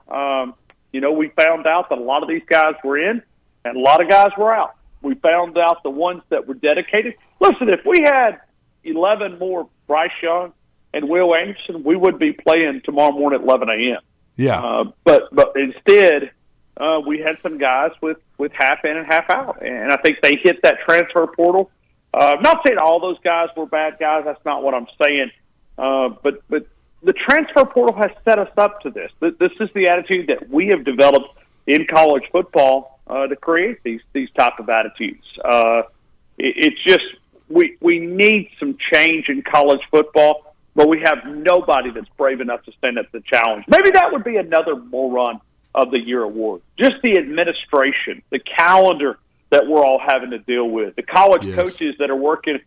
We found out that a lot of these guys were in, and a lot of guys were out. We found out the ones that were dedicated. Listen, if we had 11 more Bryce Young and Will Anderson, we would be playing tomorrow morning at 11 a.m. Yeah. But instead, we had some guys with half in and half out, and I think they hit that transfer portal. I'm not saying all those guys were bad guys. That's not what I'm saying. But the transfer portal has set us up to this. This is the attitude that we have developed in college football to create these type of attitudes. It's just we need some change in college football, but we have nobody that's brave enough to stand up to the challenge. Maybe that would be another moron of the year award. Just the administration, the calendar that we're all having to deal with, the college coaches that are working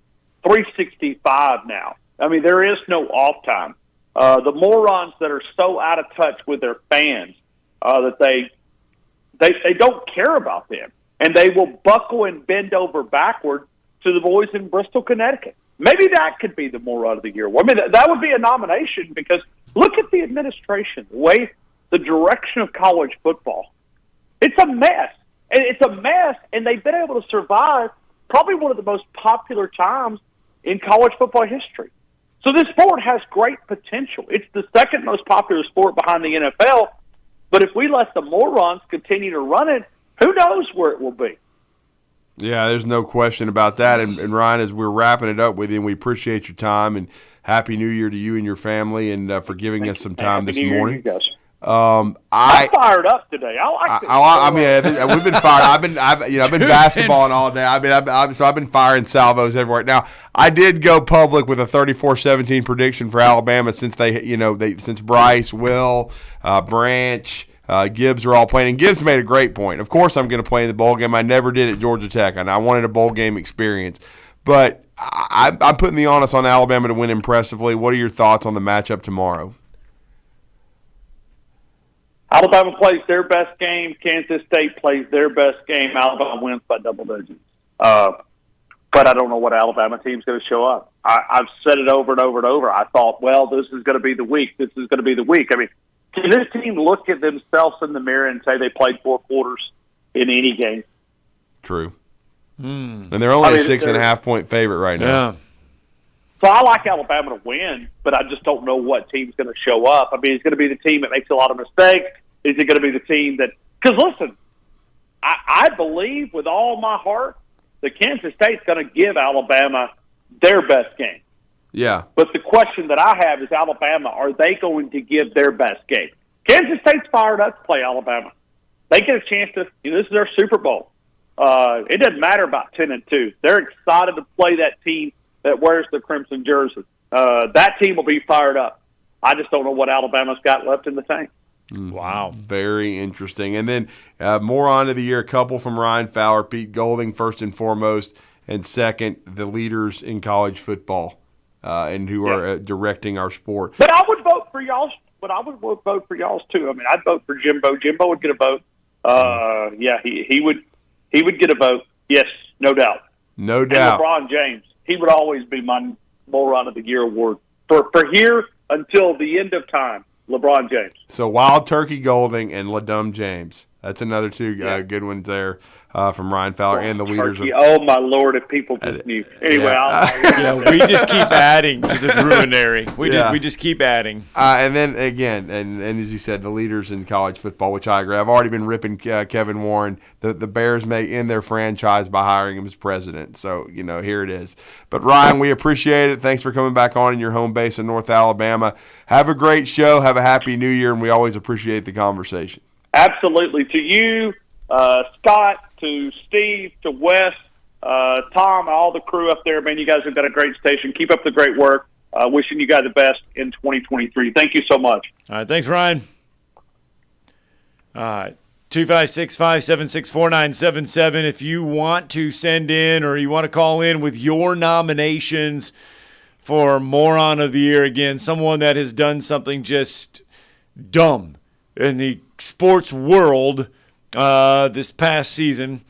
365 now. I mean, there is no off time. The morons that are so out of touch with their fans that they don't care about them, and they will buckle and bend over backward to the boys in Bristol, Connecticut. Maybe that could be the moron of the year. I mean, that would be a nomination, because look at the administration, the direction of college football. It's a mess. And it's a mess, and they've been able to survive probably one of the most popular times in college football history. So this sport has great potential. It's the second most popular sport behind the NFL, but if we let the morons continue to run it, who knows where it will be. Yeah, there's no question about that. And Ryan, as we're wrapping it up with you, and we appreciate your time, and Happy New Year to you and your family, and for giving us some time this morning. I'm fired up today. I like this. I mean, we've been fired. I've been basketballing all day. I mean, I've been firing salvos everywhere. Now, I did go public with a 34-17 prediction for Alabama since since Bryce, Will, Branch, Gibbs are all playing. And Gibbs made a great point. Of course, I'm going to play in the bowl game. I never did at Georgia Tech, and I wanted a bowl game experience. But I'm putting the onus on Alabama to win impressively. What are your thoughts on the matchup tomorrow? Alabama plays their best game. Kansas State plays their best game. Alabama wins by double digits. But I don't know what Alabama team's going to show up. I've said it over and over and over. I thought, well, this is going to be the week. This is going to be the week. I mean, can this team look at themselves in the mirror and say they played 4 quarters in any game? True. And they're only a 6.5 point favorite right now. Yeah. So I like Alabama to win, but I just don't know what team's going to show up. I mean, it's going to be the team that makes a lot of mistakes. Is it going to be the team that – because, listen, I believe with all my heart that Kansas State's going to give Alabama their best game. Yeah. But the question that I have is, Alabama, are they going to give their best game? Kansas State's fired up to play Alabama. They get a chance to – this is their Super Bowl. It doesn't matter about 10-2. They're excited to play that team that wears the crimson jersey. That team will be fired up. I just don't know what Alabama's got left in the tank. Wow. Very interesting. And then more on to the year, a couple from Ryan Fowler, Pete Golding, first and foremost, and second, the leaders in college football and who are directing our sport. But I would vote for y'all. But I would vote for y'all's too. I mean, I'd vote for Jimbo. Jimbo would get a vote. He would get a vote. Yes, no doubt. No doubt. And LeBron James. He would always be my moron of the year award for here until the end of time. LeBron James. So Wild Turkey Golding and LaDum James. That's another two good ones there from Ryan Fowler and the leaders. Oh, my Lord, if people just knew. Anyway, we just keep adding to the druidary. We just keep adding. And then, again, and as you said, the leaders in college football, which I agree. I've already been ripping Kevin Warren. The Bears may end their franchise by hiring him as president. So, here it is. But, Ryan, we appreciate it. Thanks for coming back on in your home base in North Alabama. Have a great show. Have a happy New Year, and we always appreciate the conversation. Absolutely. To you, Scott, to Steve, to Wes, Tom, all the crew up there. Man, you guys have got a great station. Keep up the great work. Wishing you guys the best in 2023. Thank you so much. All right, thanks, Ryan. All right. 256-576-4977. If you want to send in or you want to call in with your nominations for Moron of the Year, again, someone that has done something just dumb in the sports world this past season,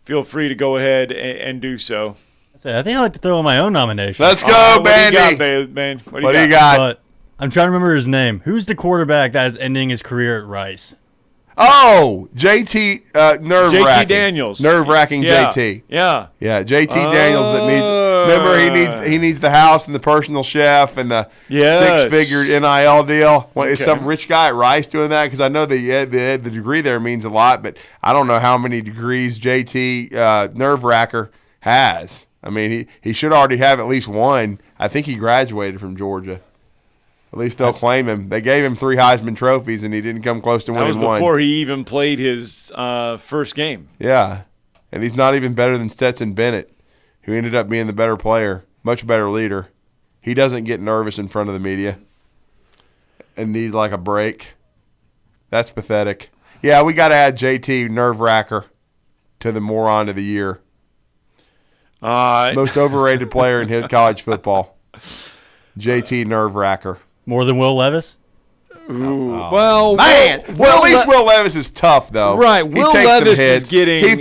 feel free to go ahead and do so. I think I'd like to throw in my own nomination. Let's go, Bandy. What do you got, man? What do you got? But I'm trying to remember his name. Who's the quarterback that is ending his career at Rice? Oh, JT nerve-wracking. JT Daniels. Nerve-wracking JT. Yeah. Yeah, JT Daniels that needs he needs the house and the personal chef and the six-figure NIL deal. Is some rich guy at Rice doing that? Because I know the degree there means a lot, but I don't know how many degrees JT nerve-wracker has. I mean, he should already have at least one. I think he graduated from Georgia. At least they'll claim him. They gave him 3 Heisman trophies, and he didn't come close to winning one. That was before he even played his first game. Yeah, and he's not even better than Stetson Bennett, who ended up being the better player, much better leader. He doesn't get nervous in front of the media and need like a break. That's pathetic. Yeah, we got to add JT Nerve-Wracker to the Moron of the Year. Most overrated player in college football. JT Nerve-Wracker. More than Will Levis? Ooh. Well, man. At least Will Levis is tough, though. Right. Will Levis is getting. He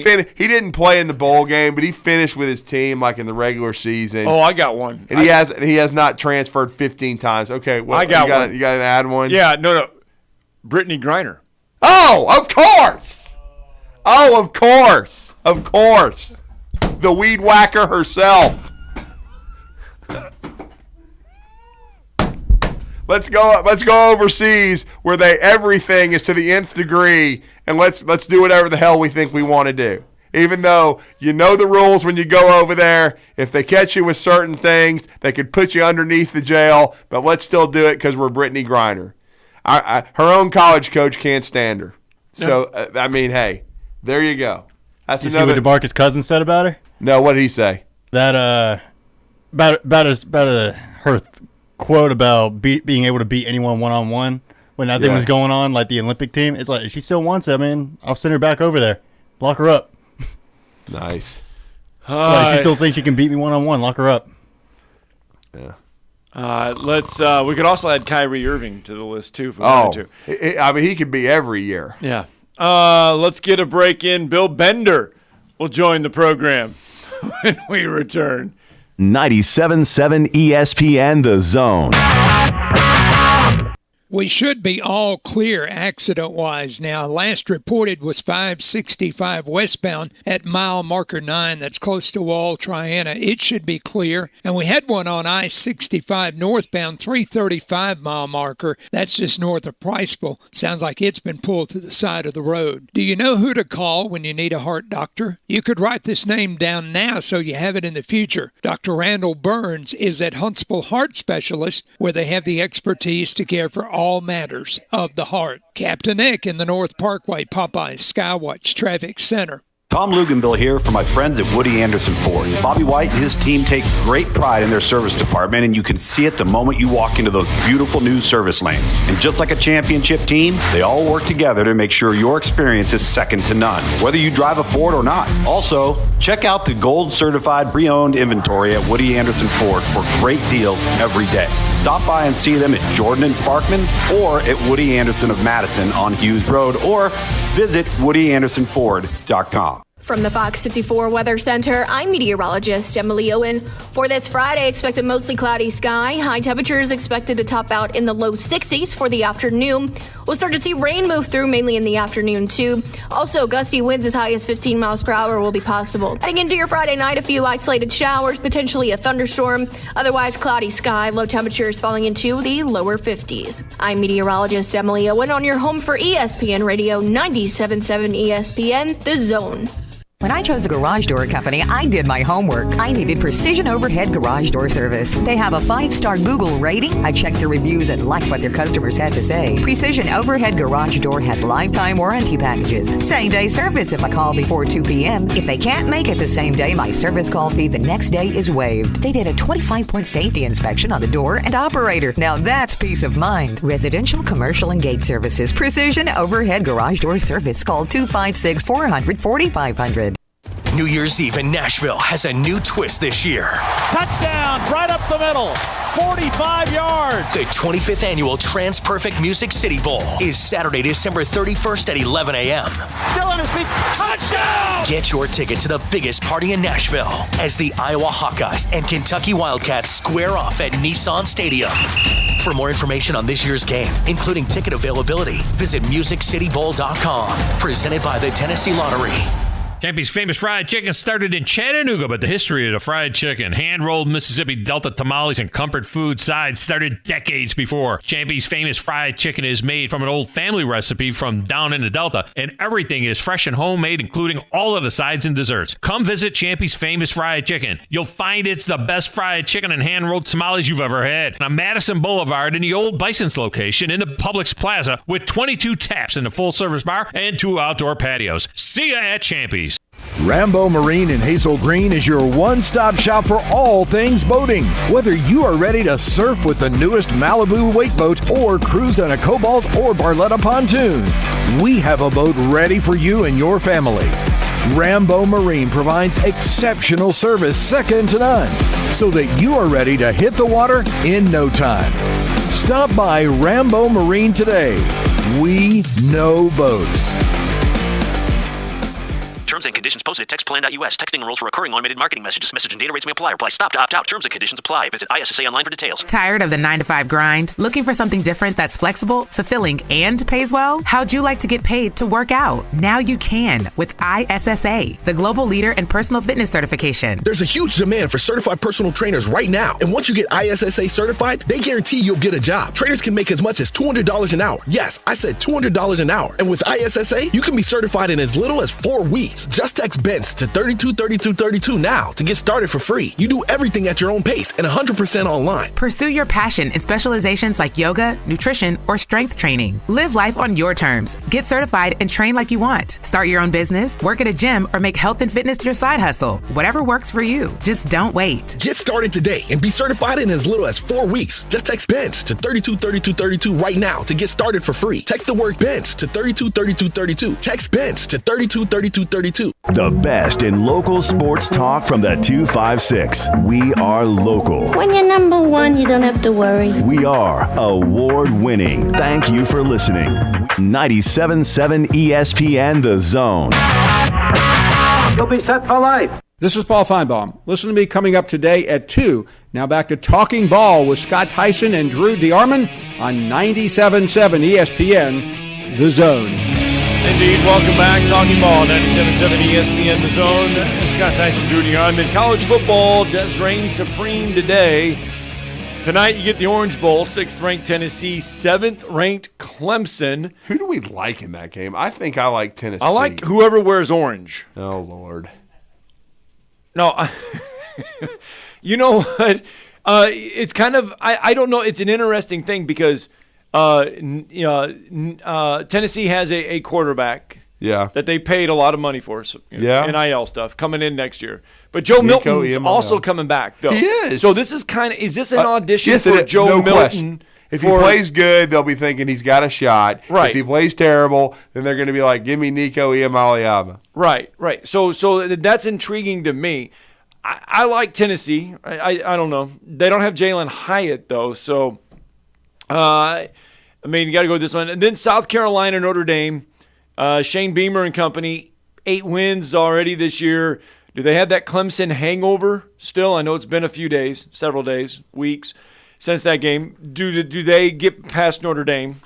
didn't play in the bowl game, but he finished with his team like in the regular season. Oh, I got one. And he has not transferred 15 times. Okay, well, I got one. You got to add one. Yeah. No. Brittany Griner. Oh, of course. Of course. The weed whacker herself. Let's go overseas where everything is to the nth degree, and let's do whatever the hell we think we want to do. Even though you know the rules when you go over there, if they catch you with certain things, they could put you underneath the jail. But let's still do it because we're Brittany Griner. Her own college coach can't stand her. So I mean, hey, there you go. That's you see what DeMarcus Cousins said about her? No, what did he say? That her quote about being able to beat anyone one-on-one when nothing was going on, like the Olympic team. It's like, if she still wants it, I mean, I'll send her back over there. Lock her up. Nice. If she still thinks she can beat me one-on-one, lock her up. Yeah. We could also add Kyrie Irving to the list, too, if we wanted to. I mean, he could be every year. Yeah. Let's get a break in. Bill Bender will join the program when we return. 97.7 ESPN The Zone. We should be all clear accident-wise now. Last reported was 565 westbound at mile marker 9. That's close to Wall Triana. It should be clear. And we had one on I-65 northbound, 335 mile marker. That's just north of Priceville. Sounds like it's been pulled to the side of the road. Do you know who to call when you need a heart doctor? You could write this name down now so you have it in the future. Dr. Randall Burns is at Huntsville Heart Specialist, where they have the expertise to care for all matters of the heart. Captain Nick in the North Parkway Popeyes Skywatch Traffic Center. Tom Luganbill here for my friends at Woody Anderson Ford. Bobby White and his team take great pride in their service department, and you can see it the moment you walk into those beautiful new service lanes. And just like a championship team, they all work together to make sure your experience is second to none, whether you drive a Ford or not. Also, check out the gold certified pre-owned inventory at Woody Anderson Ford for great deals every day. Stop by and see them at Jordan and Sparkman or at Woody Anderson of Madison on Hughes Road, or visit WoodyAndersonFord.com. From the Fox 54 Weather Center, I'm meteorologist Emily Owen. For this Friday, expect a mostly cloudy sky. High temperatures expected to top out in the low 60s for the afternoon. We'll start to see rain move through mainly in the afternoon, too. Also, gusty winds as high as 15 miles per hour will be possible. Heading into your Friday night, a few isolated showers, potentially a thunderstorm. Otherwise, cloudy sky, low temperatures falling into the lower 50s. I'm meteorologist Emily Owen on your home for ESPN Radio 97.7 ESPN, The Zone. When I chose a garage door company, I did my homework. I needed Precision Overhead Garage Door Service. They have a 5-star Google rating. I checked their reviews and liked what their customers had to say. Precision Overhead Garage Door has lifetime warranty packages. Same-day service if I call before 2 p.m. If they can't make it the same day, my service call fee the next day is waived. They did a 25-point safety inspection on the door and operator. Now that's peace of mind. Residential, commercial, and gate services. Precision Overhead Garage Door Service. Call 256-400-4500. New Year's Eve in Nashville has a new twist this year. Touchdown, right up the middle, 45 yards. The 25th annual Trans-Perfect Music City Bowl is Saturday, December 31st at 11 a.m. Still on his feet, touchdown! Get your ticket to the biggest party in Nashville as the Iowa Hawkeyes and Kentucky Wildcats square off at Nissan Stadium. For more information on this year's game, including ticket availability, visit musiccitybowl.com. Presented by the Tennessee Lottery. Champy's Famous Fried Chicken started in Chattanooga, but the history of the fried chicken, hand-rolled Mississippi Delta tamales, and comfort food sides started decades before. Champy's Famous Fried Chicken is made from an old family recipe from down in the Delta, and everything is fresh and homemade, including all of the sides and desserts. Come visit Champy's Famous Fried Chicken. You'll find it's the best fried chicken and hand-rolled tamales you've ever had. On Madison Boulevard in the old Bison's location in the Publix Plaza with 22 taps in the full-service bar and 2 outdoor patios. See ya at Champy's. Rambo Marine in Hazel Green is your one-stop shop for all things boating. Whether you are ready to surf with the newest Malibu wake boat or cruise on a Cobalt or Barletta pontoon, we have a boat ready for you and your family. Rambo Marine provides exceptional service second to none, so that you are ready to hit the water in no time. Stop by Rambo Marine today. We know boats. Terms and conditions posted at textplan.us. Texting enrolls for recurring automated marketing messages. Message and data rates may apply. Reply stop to opt out. Terms and conditions apply. Visit ISSA online for details. Tired of the 9-to-5 grind? Looking for something different that's flexible, fulfilling, and pays well? How'd you like to get paid to work out? Now you can with ISSA, the global leader in personal fitness certification. There's a huge demand for certified personal trainers right now. And once you get ISSA certified, they guarantee you'll get a job. Trainers can make as much as $200 an hour. Yes, I said $200 an hour. And with ISSA, you can be certified in as little as 4 weeks. Just text BENCH to 323232 now to get started for free. You do everything at your own pace and 100% online. Pursue your passion in specializations like yoga, nutrition, or strength training. Live life on your terms. Get certified and train like you want. Start your own business, work at a gym, or make health and fitness your side hustle. Whatever works for you. Just don't wait. Get started today and be certified in as little as 4 weeks. Just text BENCH to 323232 right now to get started for free. Text the word BENCH to 323232. Text BENCH to 323232. The best in local sports talk from the 256. We are local. When you're number one, you don't have to worry. We are award-winning. Thank you for listening. 97.7 ESPN The Zone. You'll be set for life. This is Paul Feinbaum. Listen to me coming up today at 2. Now back to Talking Ball with Scott Tyson and Drew DeArmond on 97.7 ESPN The Zone. Indeed, welcome back. Talking Ball, 97.7 ESPN The Zone. Scott Tyson, Drew DeArmond. College football does reign supreme today. Tonight you get the Orange Bowl, 6th-ranked Tennessee, 7th-ranked Clemson. Who do we like in that game? I think I like Tennessee. I like whoever wears orange. Oh, Lord. No, you know what? It's kind of, I don't know, it's an interesting thing because Tennessee has a quarterback that they paid a lot of money for, NIL stuff, coming in next year. But Joe Milton's also coming back, though. He is. So this is is this an audition for Joe Milton? Question. If he plays good, they'll be thinking he's got a shot. Right. If he plays terrible, then they're going to be like, give me Nico Iamaleava. Right. So that's intriguing to me. I like Tennessee. I don't know. They don't have Jalen Hyatt, though, so you got to go with this one. And then South Carolina, Notre Dame, Shane Beamer and company, 8 wins already this year. Do they have that Clemson hangover still? I know it's been a few days, several days, weeks since that game. Do they get past Notre Dame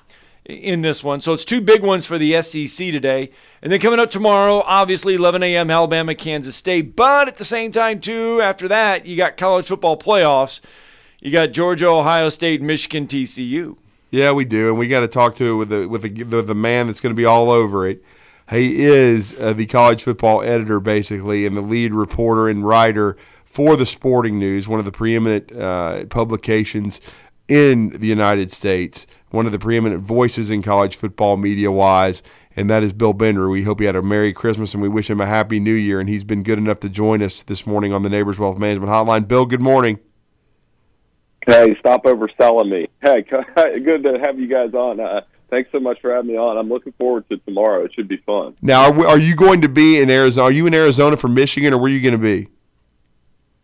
in this one? So it's 2 big ones for the SEC today. And then coming up tomorrow, obviously 11 a.m., Alabama, Kansas State. But at the same time, too, after that, you got college football playoffs. You got Georgia, Ohio State, Michigan, TCU. Yeah, we do, and we got to talk to it with the man that's going to be all over it. He is the college football editor, basically, and the lead reporter and writer for the Sporting News, one of the preeminent publications in the United States, one of the preeminent voices in college football media-wise, and that is Bill Bender. We hope he had a Merry Christmas, and we wish him a Happy New Year, and he's been good enough to join us this morning on the Neighbors Wealth Management Hotline. Bill, good morning. Hey, stop overselling me. Hey, good to have you guys on. Thanks so much for having me on. I'm looking forward to tomorrow. It should be fun. Now, are you going to be in Arizona? Are you in Arizona for Michigan, or where are you going to be?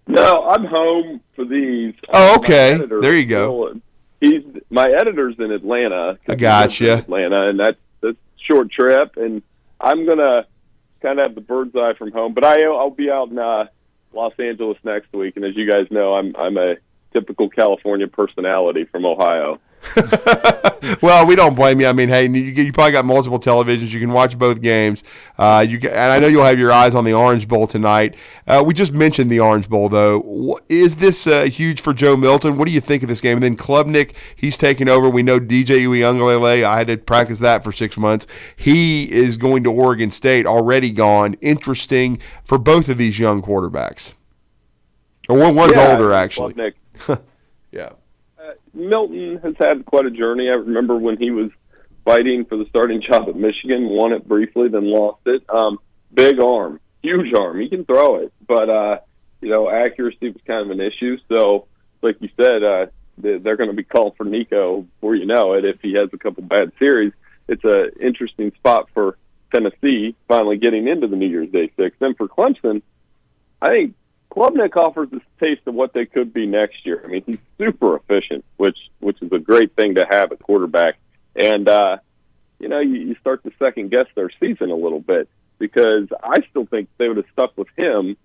No, I'm home for these. Oh, okay. There you go. My editor's in Atlanta. I gotcha. Atlanta, and that's a short trip, and I'm gonna kind of have the bird's eye from home. But I'll be out in Los Angeles next week, and as you guys know, I'm a typical California personality from Ohio. Well, we don't blame you. I mean, hey, you probably got multiple televisions. You can watch both games. And I know you'll have your eyes on the Orange Bowl tonight. We just mentioned the Orange Bowl, though. Is this huge for Joe Milton? What do you think of this game? And then Klubnik, he's taking over. We know DJ Uiagalelei. I had to practice that for 6 months. He is going to Oregon State, already gone. Interesting for both of these young quarterbacks. Or one's older, actually. Klubnik. Yeah. Milton has had quite a journey. I remember when he was fighting for the starting job at Michigan, won it briefly, then lost it. Big arm, huge arm. He can throw it, but accuracy was kind of an issue. So, like you said, they're going to be calling for Nico before you know it. If he has a couple bad series, it's an interesting spot for Tennessee finally getting into the New Year's Day Six. Then for Clemson, I think Klubnik offers a taste of what they could be next year. I mean, he's super efficient, which is a great thing to have at quarterback. And, you start to second-guess their season a little bit because I still think they would have stuck with him.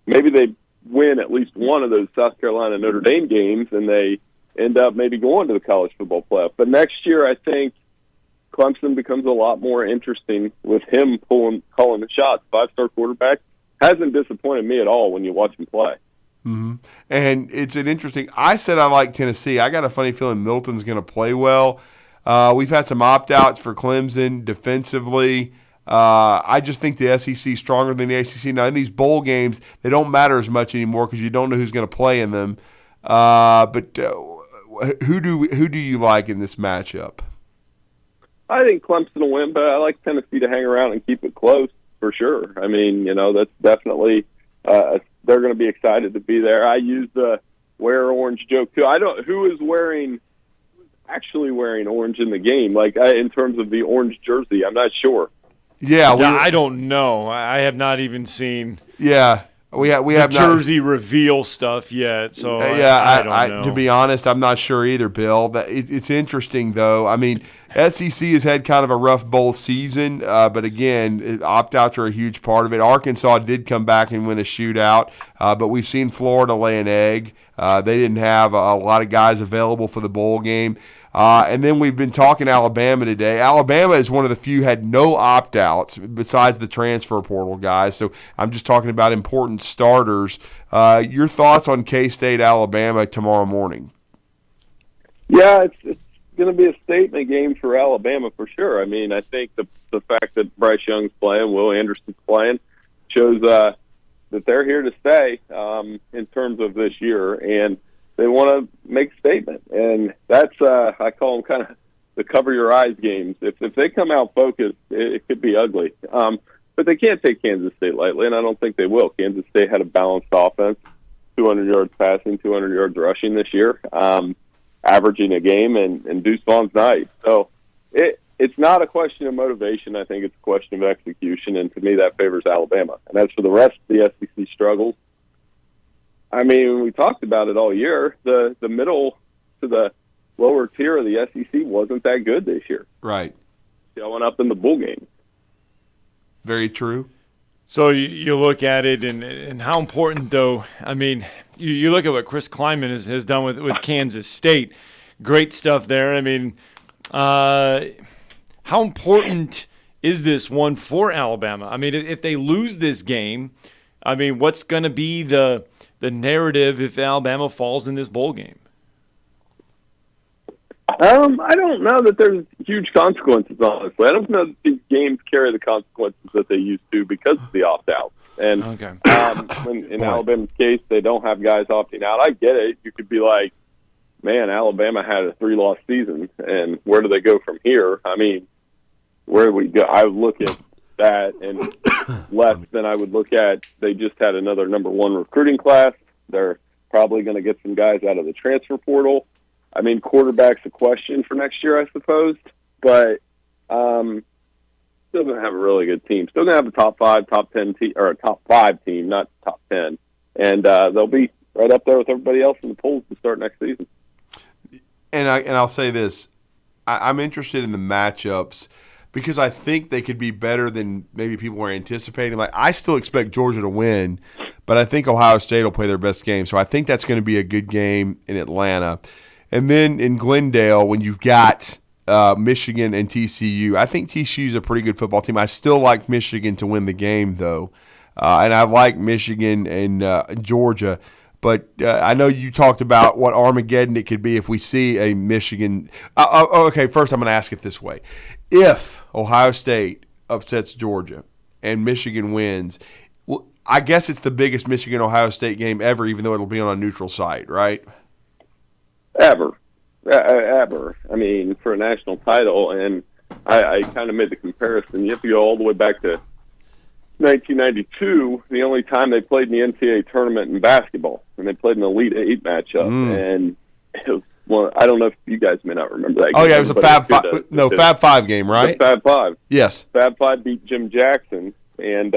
Maybe they win at least one of those South Carolina-Notre Dame games, and they end up maybe going to the college football playoff. But next year, I think Clemson becomes a lot more interesting with him calling the shots. Five-star quarterback. Hasn't disappointed me at all when you watch him play. Mm-hmm. And it's an interesting – I said I like Tennessee. I got a funny feeling Milton's going to play well. We've had some opt-outs for Clemson defensively. I just think the SEC is stronger than the ACC. Now, in these bowl games, they don't matter as much anymore because you don't know who's going to play in them. But who do you like in this matchup? I think Clemson will win, but I like Tennessee to hang around and keep it close. For sure. I mean, that's definitely they're going to be excited to be there. I use the wear orange joke too. Who is actually wearing orange in the game, like in terms of the orange jersey. I'm not sure. Yeah, I don't know. I have not even seen. Yeah. We have jersey reveal stuff yet, so I don't know. To be honest, I'm not sure either, Bill. It's interesting though. I mean, SEC has had kind of a rough bowl season, but again, opt-outs are a huge part of it. Arkansas did come back and win a shootout, but we've seen Florida lay an egg. They didn't have a lot of guys available for the bowl game. And then we've been talking Alabama today. Alabama is one of the few had no opt-outs besides the transfer portal guys. So I'm just talking about important starters. Your thoughts on K-State, Alabama tomorrow morning? Yeah, it's going to be a statement game for Alabama for sure. I mean, I think the fact that Bryce Young's playing, Will Anderson's playing, shows that they're here to stay in terms of this year. And they want to make a statement, and that's I call them kind of the cover your eyes games. If they come out focused, it could be ugly. But they can't take Kansas State lightly, and I don't think they will. Kansas State had a balanced offense, 200 yards passing, 200 yards rushing this year, averaging a game, and Deuce Vaughn's nice. So it's not a question of motivation. I think it's a question of execution, and to me that favors Alabama. And as for the rest of the SEC struggles, I mean, we talked about it all year. The middle to the lower tier of the SEC wasn't that good this year. Right. Showing up in the bowl game. Very true. So you look at it, and how important, though, I mean, you look at what Chris Klieman has done with Kansas State. Great stuff there. I mean, how important is this one for Alabama? I mean, if they lose this game, I mean, what's going to be the narrative if Alabama falls in this bowl game? I don't know that there's huge consequences, honestly. I don't know that these games carry the consequences that they used to because of the opt-out. And in Alabama's case, they don't have guys opting out. I get it. You could be like, man, Alabama had a 3-loss season, and where do they go from here? I mean, where do we go? I would look at that and less than I would look at they just had another number 1 recruiting class. They're probably going to get some guys out of the transfer portal. I mean, quarterback's a question for next year, I suppose, but still going to have a really good team. Still going to have a top 5, top 10 team, or a top 5 team, not top 10. And they'll be right up there with everybody else in the polls to start next season. And I'll say this. I'm interested in the matchups because I think they could be better than maybe people were anticipating. Like, I still expect Georgia to win, but I think Ohio State will play their best game. So I think that's going to be a good game in Atlanta. And then in Glendale, when you've got Michigan and TCU, I think TCU is a pretty good football team. I still like Michigan to win the game, though. And I like Michigan and Georgia. But I know you talked about what Armageddon it could be if we see a Michigan. Okay, first I'm going to ask it this way. If Ohio State upsets Georgia and Michigan wins, well, I guess it's the biggest Michigan-Ohio State game ever, even though it'll be on a neutral site, right? Ever. I mean, for a national title. And I kind of made the comparison. You have to go all the way back to 1992, the only time they played in the NCAA tournament in basketball, and they played an Elite 8 matchup. And it was one, I don't know if you guys may not remember that game. Oh, yeah, it was a Fab 5 game, right? Fab 5. Yes. Fab 5 beat Jim Jackson, and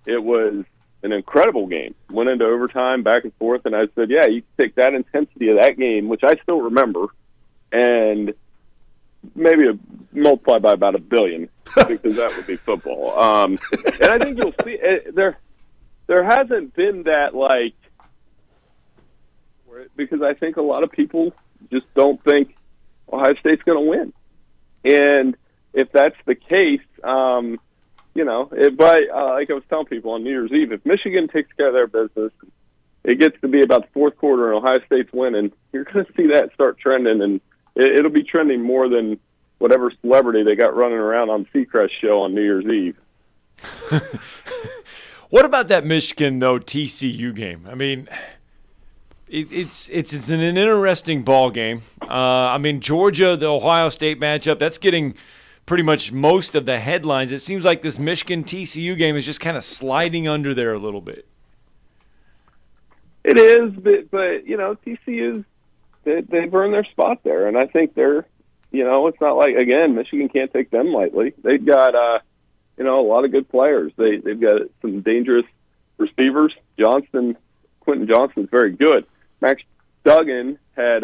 it was an incredible game. Went into overtime, back and forth, and I said, yeah, you can take that intensity of that game, which I still remember, and maybe multiply by about 1 billion, because that would be football. And I think you'll see there hasn't been that, like, because I think a lot of people just don't think Ohio State's going to win. And if that's the case, like I was telling people on New Year's Eve, if Michigan takes care of their business, it gets to be about the fourth quarter and Ohio State's winning, you're going to see that start trending, and it'll be trending more than whatever celebrity they got running around on Seacrest show on New Year's Eve. What about that Michigan, though, TCU game? I mean, it's an interesting ball game. I mean, Georgia, the Ohio State matchup, that's getting pretty much most of the headlines. It seems like this Michigan-TCU game is just kind of sliding under there a little bit. It is, but TCU's they've earned their spot there, and I think they're, it's not like, again, Michigan can't take them lightly. They've got, a lot of good players. They've got some dangerous receivers. Quentin Johnston's very good. Max Duggan had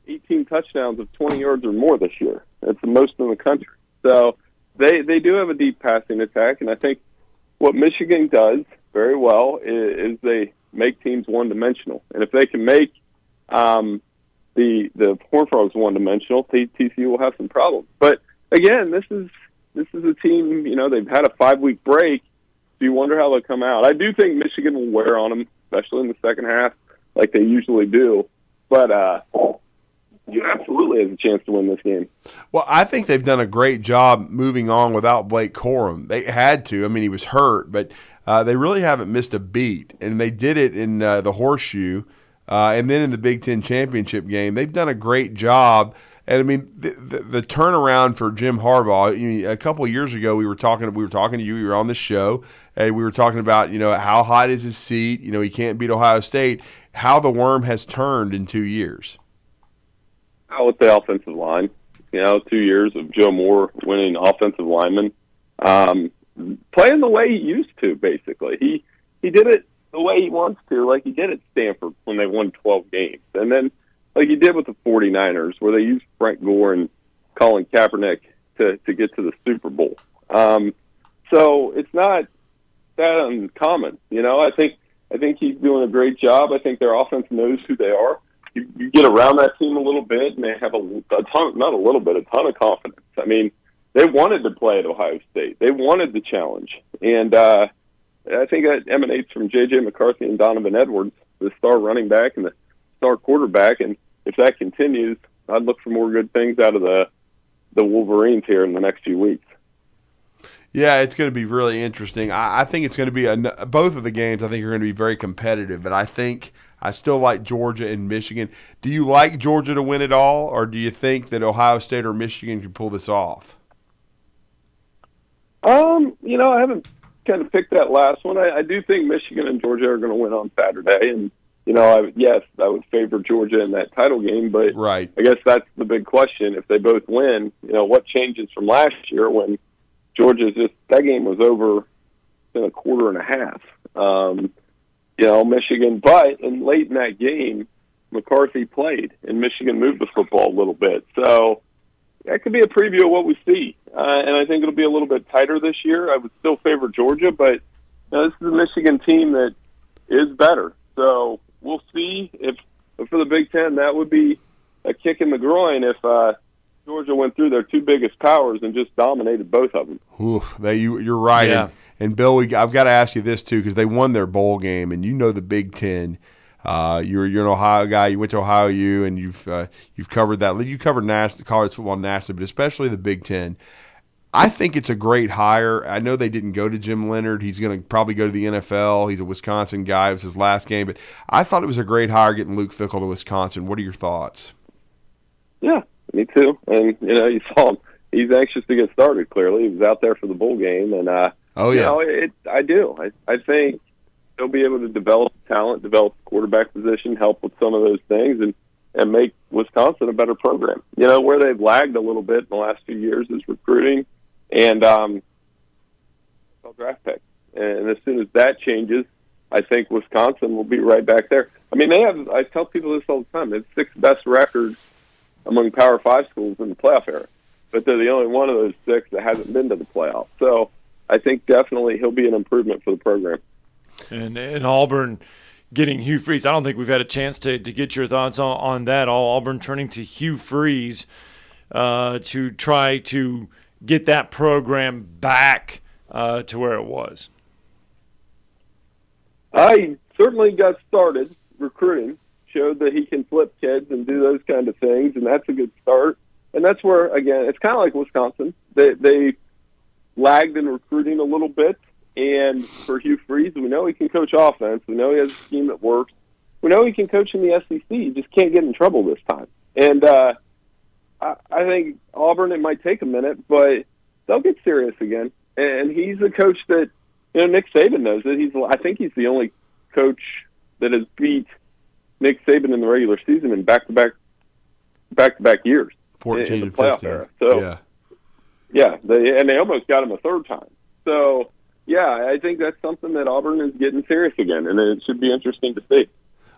18 touchdowns of 20 yards or more this year. That's the most in the country. So they do have a deep passing attack, and I think what Michigan does very well is they make teams one-dimensional. And if they can make the Horned Frogs one-dimensional, TCU will have some problems. But again, this is a team. They've had a 5-week break. So you wonder how they'll come out. I do think Michigan will wear on them, especially in the second half, like they usually do. But you absolutely have a chance to win this game. Well, I think they've done a great job moving on without Blake Corum. They had to. I mean, he was hurt, but they really haven't missed a beat. And they did it in the Horseshoe. And then in the Big Ten championship game, they've done a great job. And I mean, the turnaround for Jim Harbaugh. A couple of years ago, we were talking to you. You were on the show, and we were talking about how hot is his seat. He can't beat Ohio State. How the worm has turned in 2 years. With the offensive line, 2 years of Joe Moore winning offensive lineman, playing the way he used to. Basically, he did it the way he wants to, like he did at Stanford when they won 12 games. And then like he did with the 49ers, where they used Frank Gore and Colin Kaepernick to get to the Super Bowl. So it's not that uncommon. I think he's doing a great job. I think their offense knows who they are. You get around that team a little bit, and they have a ton of confidence. I mean, they wanted to play at Ohio State. They wanted the challenge. And I think that emanates from J.J. McCarthy and Donovan Edwards, the star running back and the star quarterback. And if that continues, I'd look for more good things out of the Wolverines here in the next few weeks. Yeah, it's going to be really interesting. I think it's going to be both of the games. I think are going to be very competitive, but I still like Georgia and Michigan. Do you like Georgia to win it all, or do you think that Ohio State or Michigan can pull this off? I haven't kind of picked that last one. I do think Michigan and Georgia are going to win on Saturday, and I would favor Georgia in that title game, but right. I guess that's the big question. If they both win, what changes from last year when Georgia's that game was over in a quarter and a half. Michigan, but late in that game, McCarthy played, and Michigan moved the football a little bit. So that could be a preview of what we see. And I think it'll be a little bit tighter this year. I would still favor Georgia, but this is a Michigan team that is better. So we'll see if for the Big Ten, that would be a kick in the groin if Georgia went through their two biggest powers and just dominated both of them. Oof, you're right. Yeah. And Bill, I've got to ask you this too, because they won their bowl game, and the Big Ten. You're an Ohio guy. You went to Ohio U, and you've covered that. You covered college football nationally, but especially the Big Ten. I think it's a great hire. I know they didn't go to Jim Leonard. He's going to probably go to the NFL. He's a Wisconsin guy. It was his last game, but I thought it was a great hire getting Luke Fickell to Wisconsin. What are your thoughts? Yeah, me too. And you saw him. He's anxious to get started. Clearly, he was out there for the bowl game, and I do. I think he'll be able to develop talent, develop the quarterback position, help with some of those things, and make Wisconsin a better program. Where they've lagged a little bit in the last few years is recruiting and draft picks. And as soon as that changes, I think Wisconsin will be right back there. I mean, I tell people this all the time, they have 6 best records among Power 5 schools in the playoff era, but they're the only one of those 6 that hasn't been to the playoffs. So I think definitely he'll be an improvement for the program. And Auburn getting Hugh Freeze, I don't think we've had a chance to get your thoughts on that. Auburn turning to Hugh Freeze to try to get that program back to where it was. I certainly got started recruiting, showed that he can flip kids and do those kind of things, and that's a good start. And that's where, again, it's kind of like Wisconsin. They lagged in recruiting a little bit. And for Hugh Freeze, we know he can coach offense. We know he has a scheme that works. We know he can coach in the SEC. He just can't get in trouble this time. And I think Auburn, it might take a minute, but they'll get serious again. And he's a coach that, Nick Saban knows it. I think he's the only coach that has beat Nick Saban in the regular season in back-to-back years. 14 in the and playoff 15. era. So, yeah, they almost got him a third time. So, yeah, I think that's something that Auburn is getting serious again, and it should be interesting to see.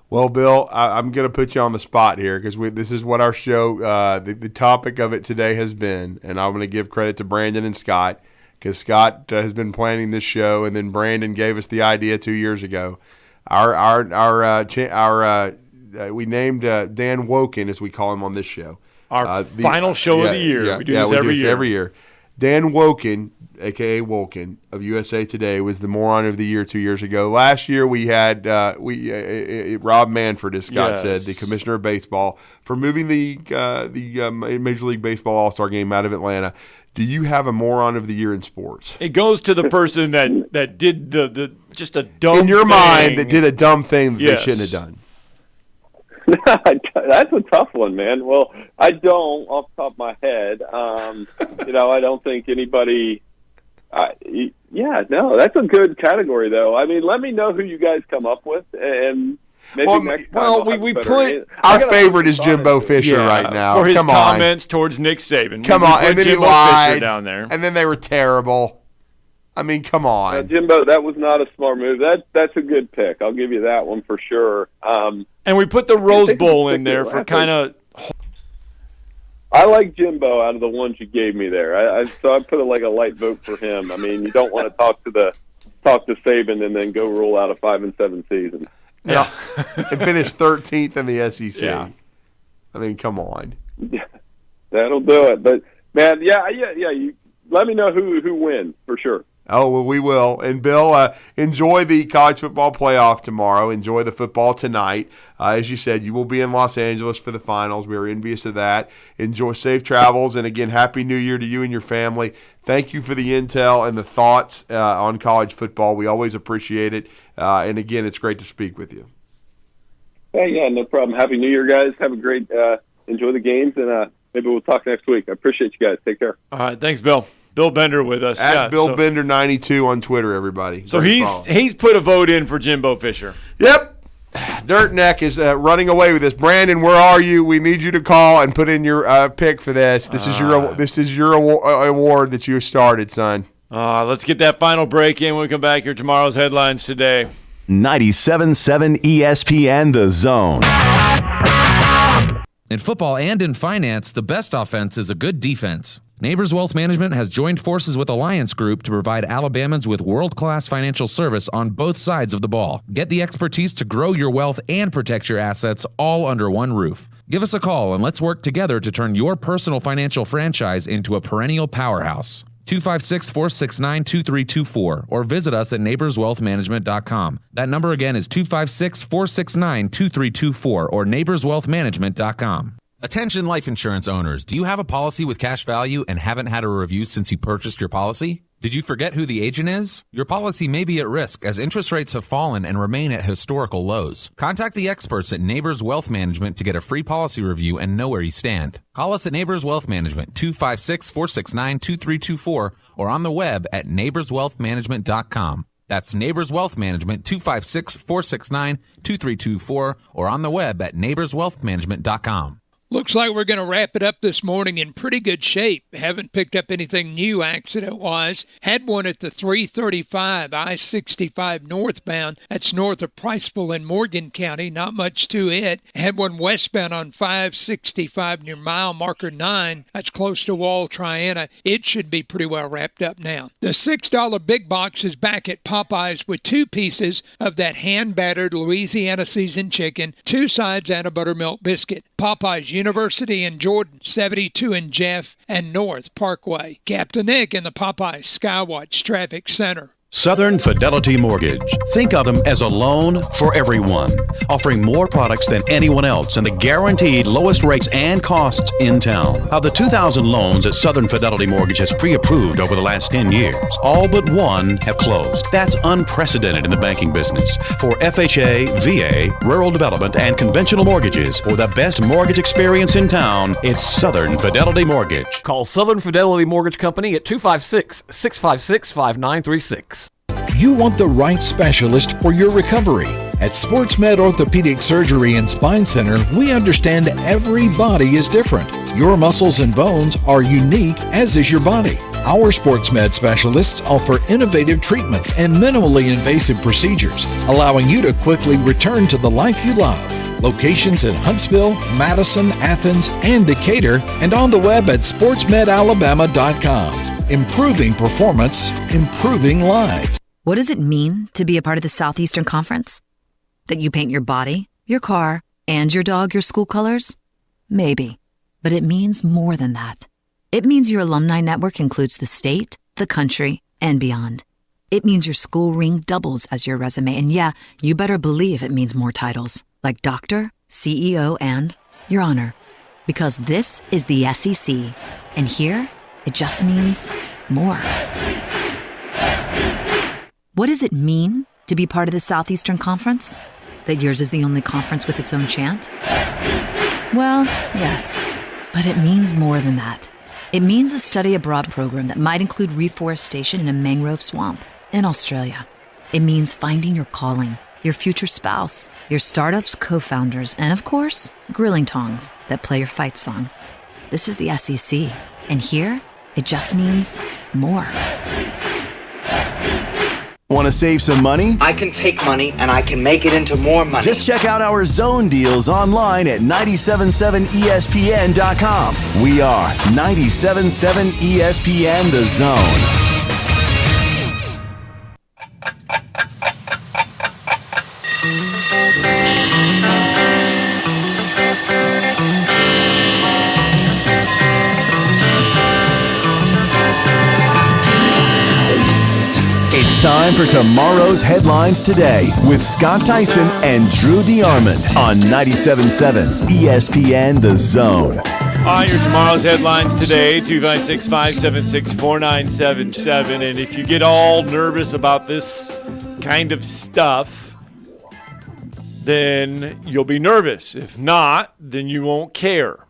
Well, Bill, I'm going to put you on the spot here because this is what our show, the topic of it today has been, and I'm going to give credit to Brandon and Scott because Scott has been planning this show, and then Brandon gave us the idea 2 years ago. We named Dan Woken, as we call him on this show. Our final show of the year. We do this every year. Dan Woken, a.k.a. Woken, of USA Today, was the moron of the year 2 years ago. Last year we had Rob Manfred, as Scott said, the commissioner of baseball, for moving the Major League Baseball All-Star Game out of Atlanta. Do you have a moron of the year in sports? It goes to the person that did the just a dumb in your thing. mind, that did a dumb thing that they shouldn't have done. That's a tough one, man. Well, I don't off the top of my head. I don't think anybody. That's a good category, though. I mean, let me know who you guys come up with, and maybe next time. We put our favorite is Jimbo Fisher right now for his comments towards Nick Saban. Come on, and then he lied Fisher down there, and then they were terrible. I mean, come on, Jimbo. That was not a smart move. That's a good pick. I'll give you that one for sure. And we put the Rose Bowl in there for kind of. I like Jimbo out of the ones you gave me there. So I put a light vote for him. I mean, you don't want to talk to Saban and then go roll out a 5-7 season. Yeah, and finish 13th in the SEC. Yeah. I mean, come on. Yeah, that'll do it. But man, yeah. You let me know who wins for sure. Oh, well, we will. And, Bill, enjoy the college football playoff tomorrow. Enjoy the football tonight. As you said, you will be in Los Angeles for the finals. We are envious of that. Enjoy safe travels. And, again, Happy New Year to you and your family. Thank you for the intel and the thoughts on college football. We always appreciate it. And, again, it's great to speak with you. Hey, yeah, no problem. Happy New Year, guys. Have a great enjoy the games, and maybe we'll talk next week. I appreciate you guys. Take care. All right. Thanks, Bill. Bill Bender with us. At Bill Bender 92 on Twitter, everybody. So he's put a vote in for Jimbo Fisher. Yep. Dirt Neck is running away with this. Brandon, where are you? We need you to call and put in your pick for this. This is your award that you started, son. Let's get that final break in when we come back here. Tomorrow's headlines today. 97.7 ESPN The Zone. In football and in finance, the best offense is a good defense. Neighbors Wealth Management has joined forces with Alliance Group to provide Alabamans with world-class financial service on both sides of the ball. Get the expertise to grow your wealth and protect your assets all under one roof. Give us a call and let's work together to turn your personal financial franchise into a perennial powerhouse. 256-469-2324 or visit us at neighborswealthmanagement.com. That number again is 256-469-2324 or neighborswealthmanagement.com. Attention life insurance owners, do you have a policy with cash value and haven't had a review since you purchased your policy? Did you forget who the agent is? Your policy may be at risk as interest rates have fallen and remain at historical lows. Contact the experts at Neighbors Wealth Management to get a free policy review and know where you stand. Call us at Neighbors Wealth Management, 256-469-2324, or on the web at neighborswealthmanagement.com. That's Neighbors Wealth Management, 256-469-2324, or on the web at neighborswealthmanagement.com. Looks like we're going to wrap it up this morning in pretty good shape. Haven't picked up anything new accident-wise. Had one at the 335 I-65 northbound. That's north of Priceville in Morgan County. Not much to it. Had one westbound on 565 near mile marker 9. That's close to Wall Triana. It should be pretty well wrapped up now. The $6 big box is back at Popeyes with 2 pieces of that hand-battered Louisiana seasoned chicken, 2 sides and a buttermilk biscuit. Popeyes University in Jordan, 72 in Jeff and North Parkway. Captain Nick in the Popeye Skywatch Traffic Center. Southern Fidelity Mortgage. Think of them as a loan for everyone, offering more products than anyone else and the guaranteed lowest rates and costs in town. Of the 2,000 loans that Southern Fidelity Mortgage has pre-approved over the last 10 years, all but one have closed. That's unprecedented in the banking business. For FHA, VA, rural development, and conventional mortgages, for the best mortgage experience in town, it's Southern Fidelity Mortgage. Call Southern Fidelity Mortgage Company at 256-656-5936. You want the right specialist for your recovery. At SportsMed Orthopedic Surgery and Spine Center, we understand every body is different. Your muscles and bones are unique, as is your body. Our SportsMed specialists offer innovative treatments and minimally invasive procedures, allowing you to quickly return to the life you love. Locations in Huntsville, Madison, Athens, and Decatur, and on the web at sportsmedalabama.com. Improving performance, improving lives. What does it mean to be a part of the Southeastern Conference? That you paint your body, your car, and your dog your school colors? Maybe. But it means more than that. It means your alumni network includes the state, the country, and beyond. It means your school ring doubles as your resume. And yeah, you better believe it means more titles, like doctor, CEO, and your honor. Because this is the SEC. And here, it just means more. What does it mean to be part of the Southeastern Conference? That yours is the only conference with its own chant? Well, yes, but it means more than that. It means a study abroad program that might include reforestation in a mangrove swamp in Australia. It means finding your calling, your future spouse, your startup's co-founders, and of course, grilling tongs that play your fight song. This is the SEC, and here, it just means more. Want to save some money? I can take money and I can make it into more money. Just check out our zone deals online at 977ESPN.com. We are 97.7 ESPN The Zone. It's time for tomorrow's headlines today with Scott Tyson and Drew DeArmond on 97.7 ESPN The Zone. On your tomorrow's headlines today, 256-576-4977. And if you get all nervous about this kind of stuff, then you'll be nervous. If not, then you won't care.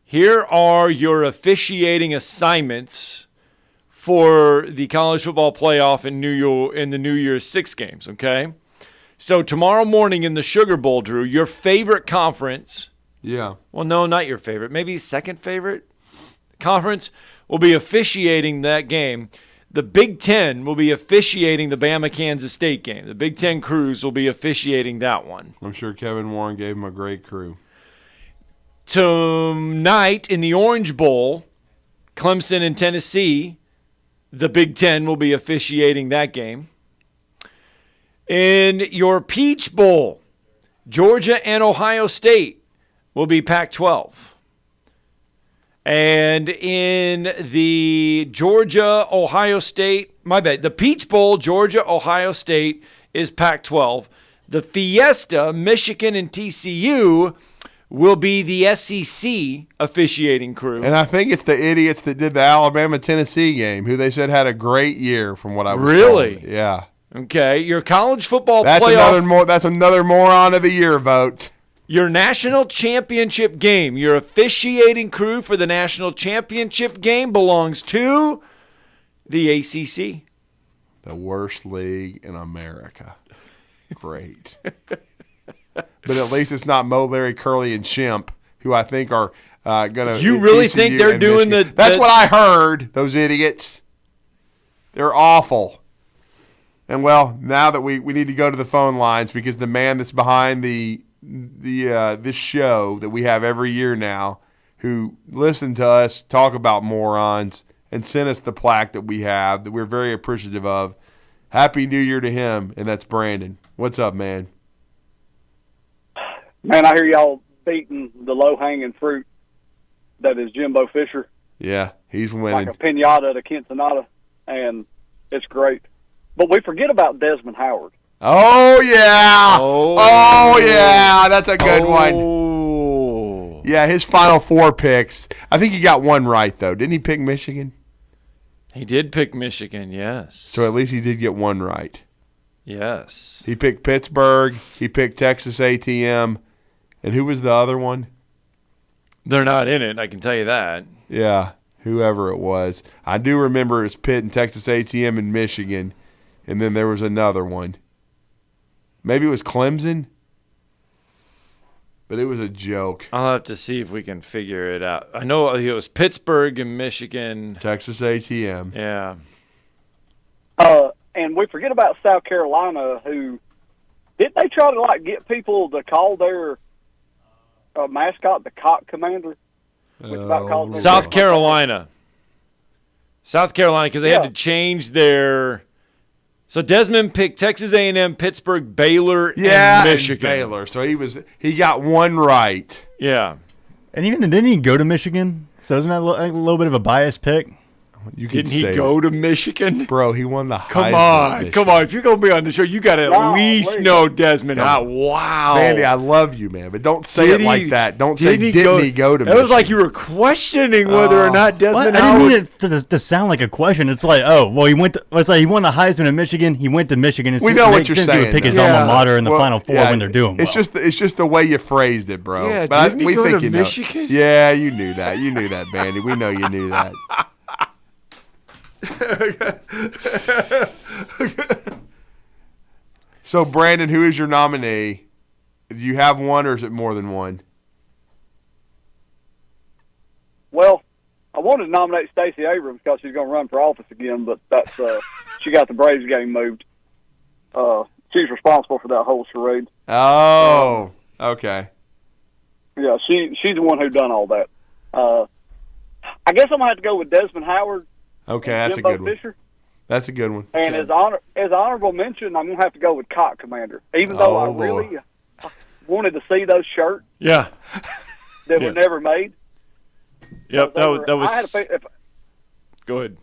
Here are your officiating assignments for the college football playoff in the New Year's Six games, okay? So tomorrow morning in the Sugar Bowl, Drew, your favorite conference. Yeah. Well, no, not your favorite. Maybe second favorite conference will be officiating that game. The Big Ten will be officiating the Bama-Kansas State game. The Big Ten crews will be officiating that one. I'm sure Kevin Warren gave him a great crew. Tonight in the Orange Bowl, Clemson and Tennessee, the Big Ten will be officiating that game. In your Peach Bowl, Georgia and Ohio State will be Pac-12. And in the Georgia-Ohio State, the Peach Bowl, Georgia-Ohio State is Pac-12. The Fiesta, Michigan and TCU will be the SEC officiating crew. And I think it's the idiots that did the Alabama-Tennessee game, who they said had a great year from what I was Really? told. Yeah. Okay, your college football playoff. That's another moron of the year vote. Your national championship game, your officiating crew for the national championship game belongs to the ACC. The worst league in America. Great. But at least it's not Mo, Larry, Curly, and Shemp, who I think are going to. You really think they're doing Michigan. That's what I heard, those idiots. They're awful. And, well, now that we need to go to the phone lines because the man that's behind this show that we have every year now, who listened to us talk about morons and sent us the plaque that we have that we're very appreciative of. Happy New Year to him, and that's Brandon. What's up, man? Man, I hear y'all beating the low-hanging fruit that is Jimbo Fisher. Yeah, he's winning. Like a pinata to Quintonata, and it's great. But we forget about Desmond Howard. Oh, yeah. Oh yeah. That's a good one. Yeah, his Final Four picks. I think he got one right, though. Didn't he pick Michigan? He did pick Michigan, yes. So at least he did get one right. Yes. He picked Pittsburgh. He picked Texas A&M. And who was the other one? They're not in it, I can tell you that. Yeah, whoever it was. I do remember it was Pitt and Texas A&M and Michigan. And then there was another one. Maybe it was Clemson. But it was a joke. I'll have to see if we can figure it out. I know it was Pittsburgh and Michigan. Texas A&M. Yeah. And we forget about South Carolina, who didn't they try to get people to call their mascot the Cock Commander? South Carolina, because they had to change their. So Desmond picked Texas A&M, Pittsburgh, Baylor, and Michigan. Baylor. So he got one right. Yeah. And even didn't he go to Michigan? So isn't that a little bit of a biased pick? Didn't he go to Michigan? Bro, he won the Heisman. Come on. If you're going to be on the show, you got to at least know Desmond Howard. Wow. Vandy, I love you, man, but don't say it like that. Don't say, didn't he go to Michigan? It was like you were questioning whether or not Desmond Howard. I didn't mean it to sound like a question. It's like, he won the Heisman in Michigan. He went to Michigan. We know what you're saying. He would pick his alma mater in the Final Four when they're doing well. It's just the way you phrased it, bro. Yeah, but didn't he go to Michigan? Yeah, you knew that. You knew that, Vandy. We know you knew that. So, Brandon, who is your nominee? Do you have one, or is it more than one? Well, I wanted to nominate Stacey Abrams because she's going to run for office again, but that's she got the Braves game moved. She's responsible for that whole charade. Oh, okay. Yeah, she's the one who done all that. I guess I'm going to have to go with Desmond Howard. Okay, that's Jimbo a good one. Fisher. That's a good one. And as honorable mention, I'm going to have to go with Cock Commander. Even though I really wanted to see those shirts. Yeah. That were never made. Yep, that was. I had go ahead.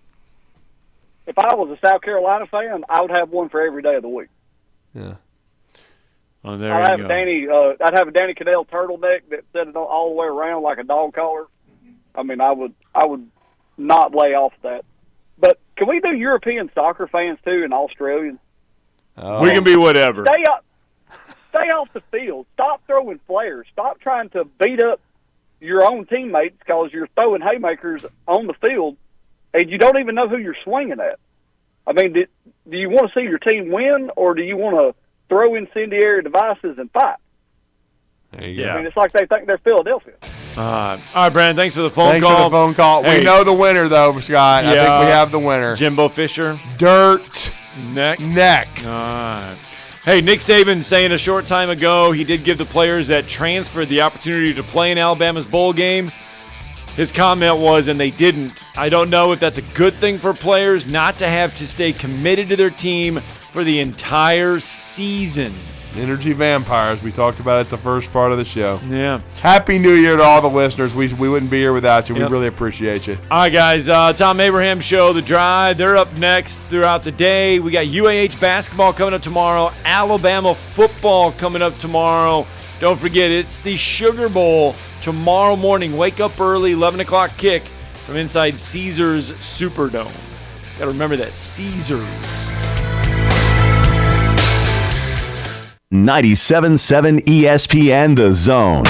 if I was a South Carolina fan, I would have one for every day of the week. Yeah. Oh, there I'd you have go. I'd have a Danny Cadell turtleneck that set it all the way around like a dog collar. I mean, I would not lay off that. But can we do European soccer fans too and Australians? Oh. We can be whatever. Stay off the field. Stop throwing flares. Stop trying to beat up your own teammates because you're throwing haymakers on the field and you don't even know who you're swinging at. I mean, do you want to see your team win, or do you want to throw incendiary devices and fight? Yeah. I mean, it's like they think they're Philadelphia. All right, Brandon, thanks for the phone Thanks call. for the phone call. Hey. We know the winner, though, Scott. I think we have the winner. Jimbo Fisher. Dirt. Neck. All right. Hey, Nick Saban saying a short time ago he did give the players that transferred the opportunity to play in Alabama's bowl game. His comment was, and they didn't. I don't know if that's a good thing for players not to have to stay committed to their team for the entire season. Energy vampires. We talked about it the first part of the show. Yeah. Happy New Year to all the listeners. We wouldn't be here without you. Yep. We really appreciate you. All right, guys. Tom Abraham Show, The Drive. They're up next throughout the day. We got UAH basketball coming up tomorrow. Alabama football coming up tomorrow. Don't forget, it's the Sugar Bowl tomorrow morning. Wake up early, 11 o'clock kick from inside Caesars Superdome. Got to remember that, Caesars. 97.7 ESPN The Zone.